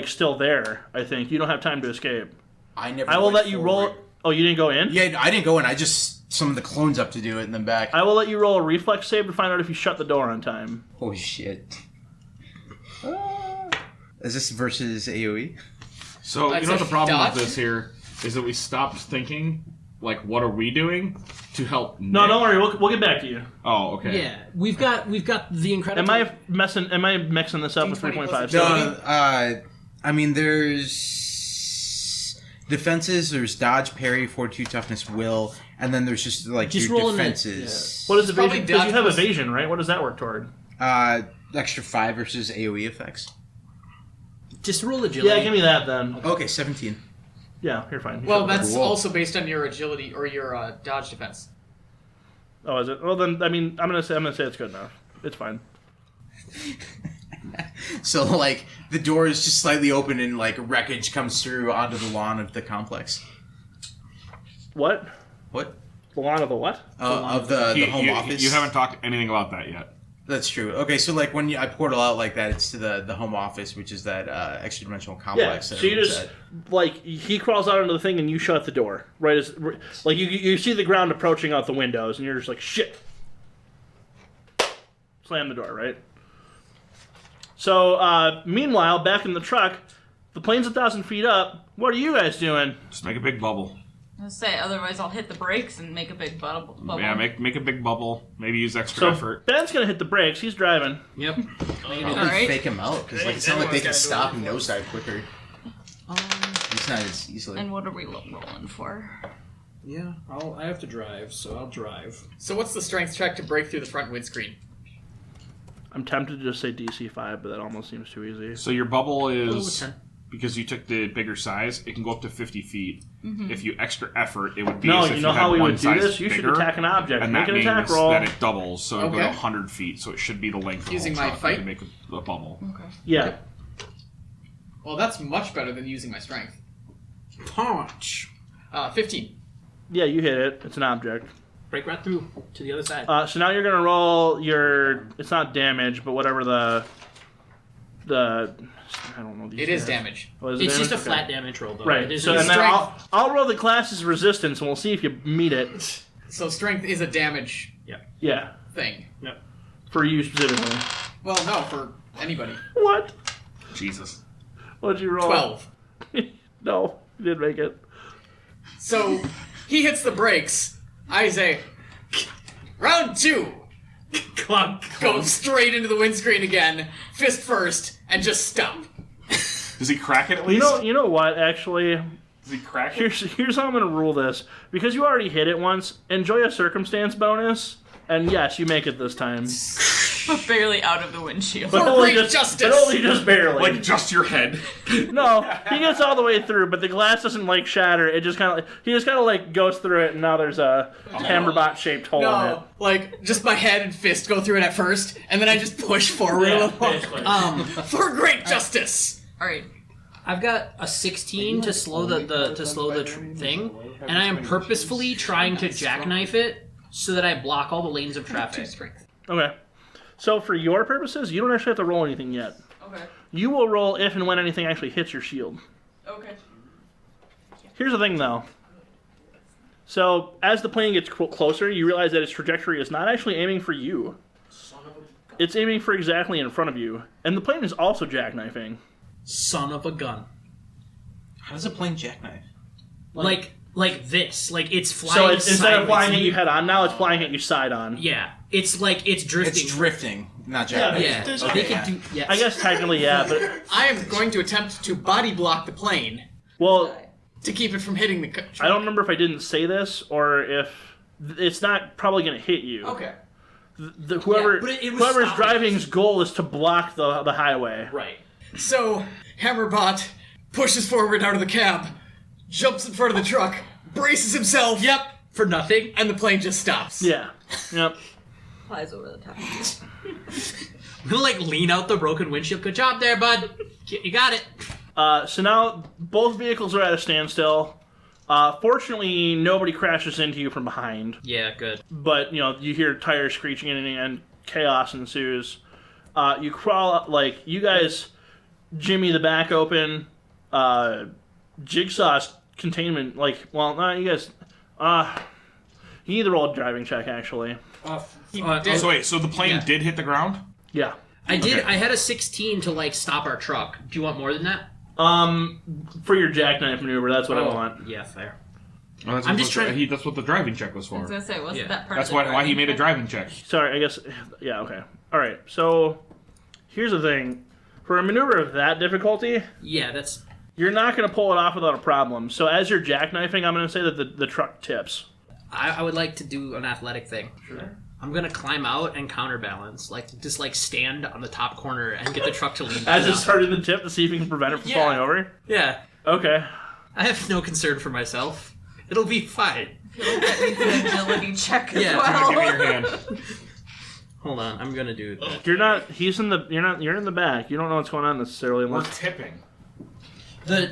still there, I think. You don't have time to escape. I never. I will went let you roll... forward. Oh, you didn't go in? Yeah, I didn't go in. I just summoned the clones up to do it and then back. I will let you roll a reflex save to find out if you shut the door on time. Oh shit. Is this versus AoE? So, I'd you know what say the problem dodge. with this here is that we stopped thinking, what are we doing to help No, Nick? don't worry. We'll get back to you. Oh, okay. Yeah, we've got the incredible. Am I mixing this up with 20 plus 3.5? No, I mean, there's defenses, there's dodge, parry, fortitude, toughness, will, and then there's just Just your roll in it. defenses. What is It's probably evasion? Because you have dodge plus- evasion, right? What does that work toward? Extra 5 versus AoE effects. Just roll agility. Yeah, give me that then. Okay, 17. Yeah, you're fine. Well, that's Cool. also based on your agility or your dodge defense. Oh, is it? Well, then, I mean, I'm gonna say it's good enough. It's fine. So, the door is just slightly open and, wreckage comes through onto the lawn of the complex. What? What? The lawn of the what? Of the home office? You haven't talked anything about that yet. That's true. Okay, so, when I portal out like that, it's to the home office, which is that extra-dimensional Yeah. complex. So that you everyone's just at. he crawls out into the thing and you shut the door. Right as you see the ground approaching out the windows and you're just like shit. Slam the door, right? So meanwhile, back in the truck, the plane's 1,000 feet up. What are you guys doing? Just make a big bubble. I was gonna say, otherwise I'll hit the brakes and make a big bubble. Yeah, make a big bubble. Maybe use extra So effort. Ben's gonna hit the brakes. He's driving. Yep. Probably Alright. fake him out, because it's not like they can stop and nosedive quicker. It's not as easily. And what are we rolling for? Yeah, I have to drive, so I'll drive. So what's the strength check to break through the front windscreen? I'm tempted to just say DC 5, but that almost seems too easy. So your bubble Roll a is 10. because you took the bigger size, it can go up to 50 feet. If you extra effort, it would be No, as if you know had how we one would do size this? You should bigger, attack an object. and Make that an attack means roll. that it doubles, so it'll go to Okay. 100 feet, so it should be the length of Using the whole my truck fight? to make a bubble. Yeah. Well, that's much better than using my strength. Punch. 15. Yeah, you hit it. It's an object. Break right through to the other side. So now you're gonna roll your. It's not damage, but whatever the. I don't know. These It is are. damage. Oh, is it It's just a damage? flat Okay. damage roll, though. Right. It is So and then strength. I'll roll the class's resistance, and we'll see if you meet it. So strength is a damage Yeah, thing. for you specifically. Well, no, for anybody. What? Jesus. What'd you roll? 12. No, you didn't make it. So he hits the brakes. I say, round 2. Clunk. Go straight into the windscreen again, fist first, and just stop. Does he crack it at least? You know what? Actually, Does he crack it? here's how I'm gonna rule this. Because you already hit it once. Enjoy a circumstance bonus, and yes, you make it this time. But barely out of the windshield. For only great justice. But only just barely. Like just your head. No, he gets all the way through, but the glass doesn't like shatter. It just kind of he just kind of like goes through it, and now there's a hammerbot shaped hole in it. No, like, just my head and fist go through it at first, and then I just push forward a little more. For great justice! Alright. I've got a 16 to slow the thing, and I am purposefully trying to jackknife it so that I block all the lanes of traffic. Okay. So for your purposes, you don't actually have to roll anything yet. Okay. You will roll if and when anything actually hits your shield. Okay. Here's the thing, though. So as the plane gets closer, you realize that its trajectory is not actually aiming for you. It's aiming for exactly in front of you, and the plane is also jackknifing. Son of a gun. How does a plane jackknife? Like this. Like it's flying. So it's, instead of sideways. flying at you head on, now it's flying at you side on. Yeah. It's like it's drifting. It's drifting, not jackknife. Yeah. They could do. Yes. I guess technically, yeah, but I am going to attempt to body block the plane well, to keep it from hitting the I don't remember if I didn't say this or if it's not probably going to hit you. Okay. Whoever Yeah, but it was whoever's stopping. driving's goal is to block the highway. Right. So, Hammerbot pushes forward out of the cab, jumps in front of the truck, braces himself. Yep. For nothing. And the plane just stops. Yeah. Yep. Flies over the top. I'm gonna like lean out the broken windshield. Good job there, bud. You got it. So now both vehicles are at a standstill. Fortunately, nobody crashes into you from behind. Yeah, good. But, you hear tires screeching and chaos ensues. You crawl up, you guys jimmy the back open. Jigsaw's containment, you guys, you need to roll a driving check, actually. So wait, so the plane did hit the ground? Yeah. I did. Okay. I had a 16 to stop our truck. Do you want more than that? For your jackknife maneuver, that's what I want. Yeah, fair. Well, that's I'm what just the- trying- That's what the driving check was I for. was gonna say, wasn't Yeah. that part That's of the why he made a driving check. Sorry, I guess, yeah, okay. Alright, so, here's the thing. For a maneuver of that difficulty, Yeah, that's. you're not going to pull it off without a problem. So as you're jackknifing, I'm going to say that the truck tips. I would like to do an athletic thing. Sure. I'm gonna climb out and counterbalance, just stand on the top corner and get the truck to lean As back it's up. starting to tip to see if you can prevent it from falling over? Yeah, Okay. I have no concern for myself. It'll be fine. That needs an agility check as Yeah. well. Give me your hand. Hold on, I'm gonna do that. You're in the back. You don't know what's going on necessarily We're unless... tipping.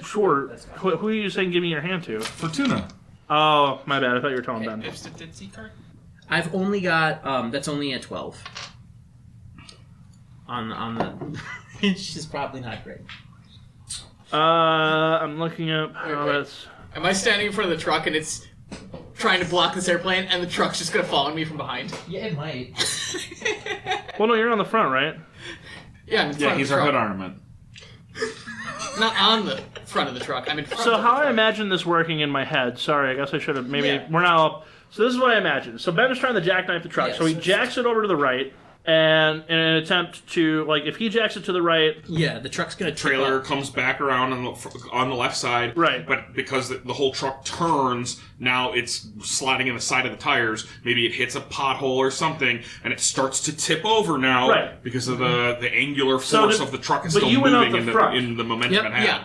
Sure. Who are you saying give me your hand to? Fortuna. Oh, my bad. I thought you were telling Ben. It's the Dipsy card. I've only got that's only a 12. On the, it's just probably not great. I'm looking up how Wait. that's... Am I standing in front of the truck and it's trying to block this airplane and the truck's just gonna fall on me from behind? Yeah, it might. Well, no, you're on the front, right? Yeah, I'm in front Yeah, of he's the our truck. hood ornament. Not on the front of the truck. I'm in front So of the how I truck. imagine this working in my head, sorry, I guess I should have, maybe, Yeah. we're not all... So this is what I imagine. So Ben is trying to jackknife the truck. Yes. So he jacks it over to the right, and in an attempt to, if he jacks it to the right... Yeah, the truck's gonna tip Trailer up. comes back around on the left side. Right. But because the whole truck turns, now it's sliding in the side of the tires. Maybe it hits a pothole or something, and it starts to tip over now Right. because of the angular So force the- of the truck is but still you went out moving the front. in the momentum Yep. it had. Yeah.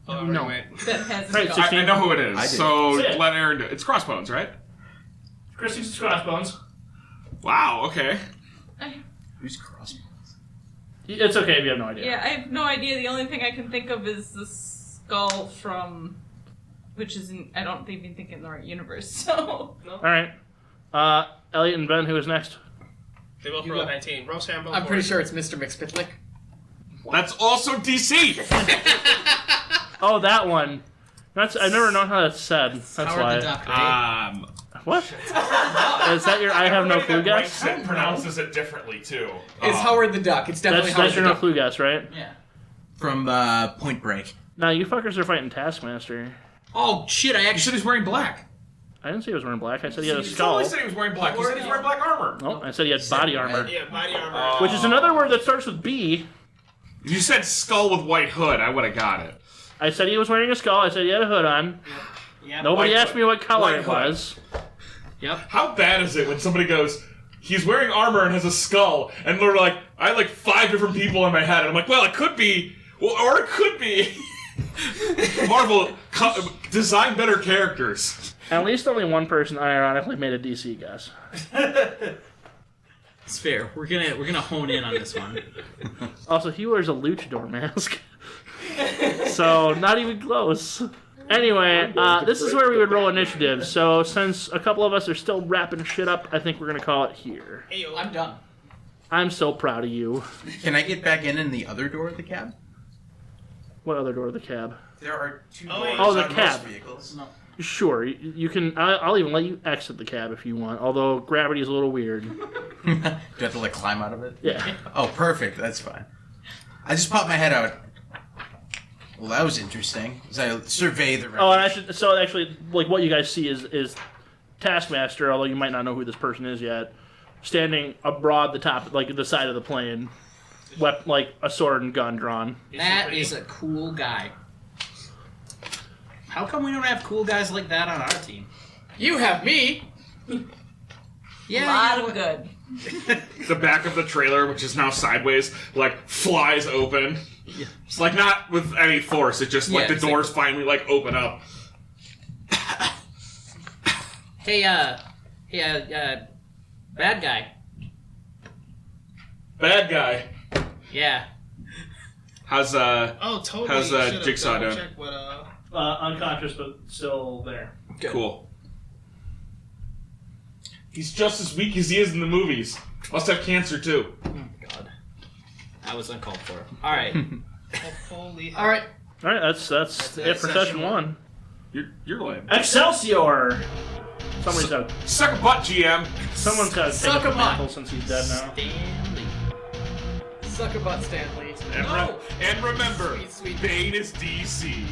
Oh, No. wait. Ben has Right, a 16. I know who it is. I did. So Say it. let Aaron do it. It's Crossbones, right? Chris uses crossbones. Wow. Okay. Who's Crossbones? It's okay if you have no idea. Yeah, I have no idea. The only thing I can think of is the skull from, which isn't. I don't even think in the right universe. So All right. Elliot and Ben, who is next? They both rolled 19. Roll Sambo. I'm pretty sure it's Mr. McSpitlick. That's also DC. Oh, that one. That's I've never known how that's said. That's Howard why. the Duck, right? What? Is that your I have no clue guess? It pronounces it differently too. It's Howard the Duck. It's definitely That's Howard your the no Duck. clue guess, right? Yeah. From Point Break. Nah, you fuckers are fighting Taskmaster. Oh shit! I You said actually. he's wearing black. I didn't say he was wearing black. I said he had a You skull. totally said he was wearing black. You said he's wearing black armor. Oh, I said he had body armor. Yeah, body armor. Which is another word that starts with B. If you said skull with white hood, I would have got it. I said he was wearing a skull. I said he had a hood on. Yeah. Nobody White asked hood. me what color White it hood. was. Yep. How bad is it when somebody goes, he's wearing armor and has a skull, and they're like, I had like 5 different people in my head, and I'm like, well, it could be, well, or it could be. Marvel, design better characters. At least only one person ironically made a DC guess. It's fair. We're gonna hone in on this one. Also, he wears a luchador mask. So, not even close. Anyway, this is where we would roll initiative. So, since a couple of us are still wrapping shit up, I think we're going to call it here. Ayo. I'm done. I'm so proud of you. Can I get back in the other door of the cab? What other door of the cab? There are 2 Oh, doors oh, the on cab. most vehicles. Sure, you can. I'll even let you exit the cab if you want, although gravity is a little weird. Do I have to like climb out of it? Yeah. Oh, perfect. That's fine. I just popped my head out. Well, that was interesting. As I survey the. Oh, and I should. So actually, like what you guys see is Taskmaster, although you might not know who this person is yet, standing abroad the top, like the side of the plane, like a sword and gun drawn. That is a cool guy. How come we don't have cool guys like that on our team? You have me. Yeah. a lot you know of good. The back of the trailer, which is now sideways, like flies open. It's like not with any force. It just like Yeah, the doors finally like open up. Hey, bad guy. Bad guy. Yeah. How's Oh, totally. How's, Should've Jigsaw doing? double-checked what, Unconscious, but still there. cool. He's just as weak as he is in the movies. Must have cancer too. Oh God. That was uncalled for. All right. holy hell. All right. All right, that's it for session 1. You're lame. Excelsior! Someone's got Suck a butt, GM. someone's got to take Suck the him mantle up. since he's dead now. Stanley. Suck a butt, Stanley. And, No. and remember, Sweet, sweet. Bane is DC.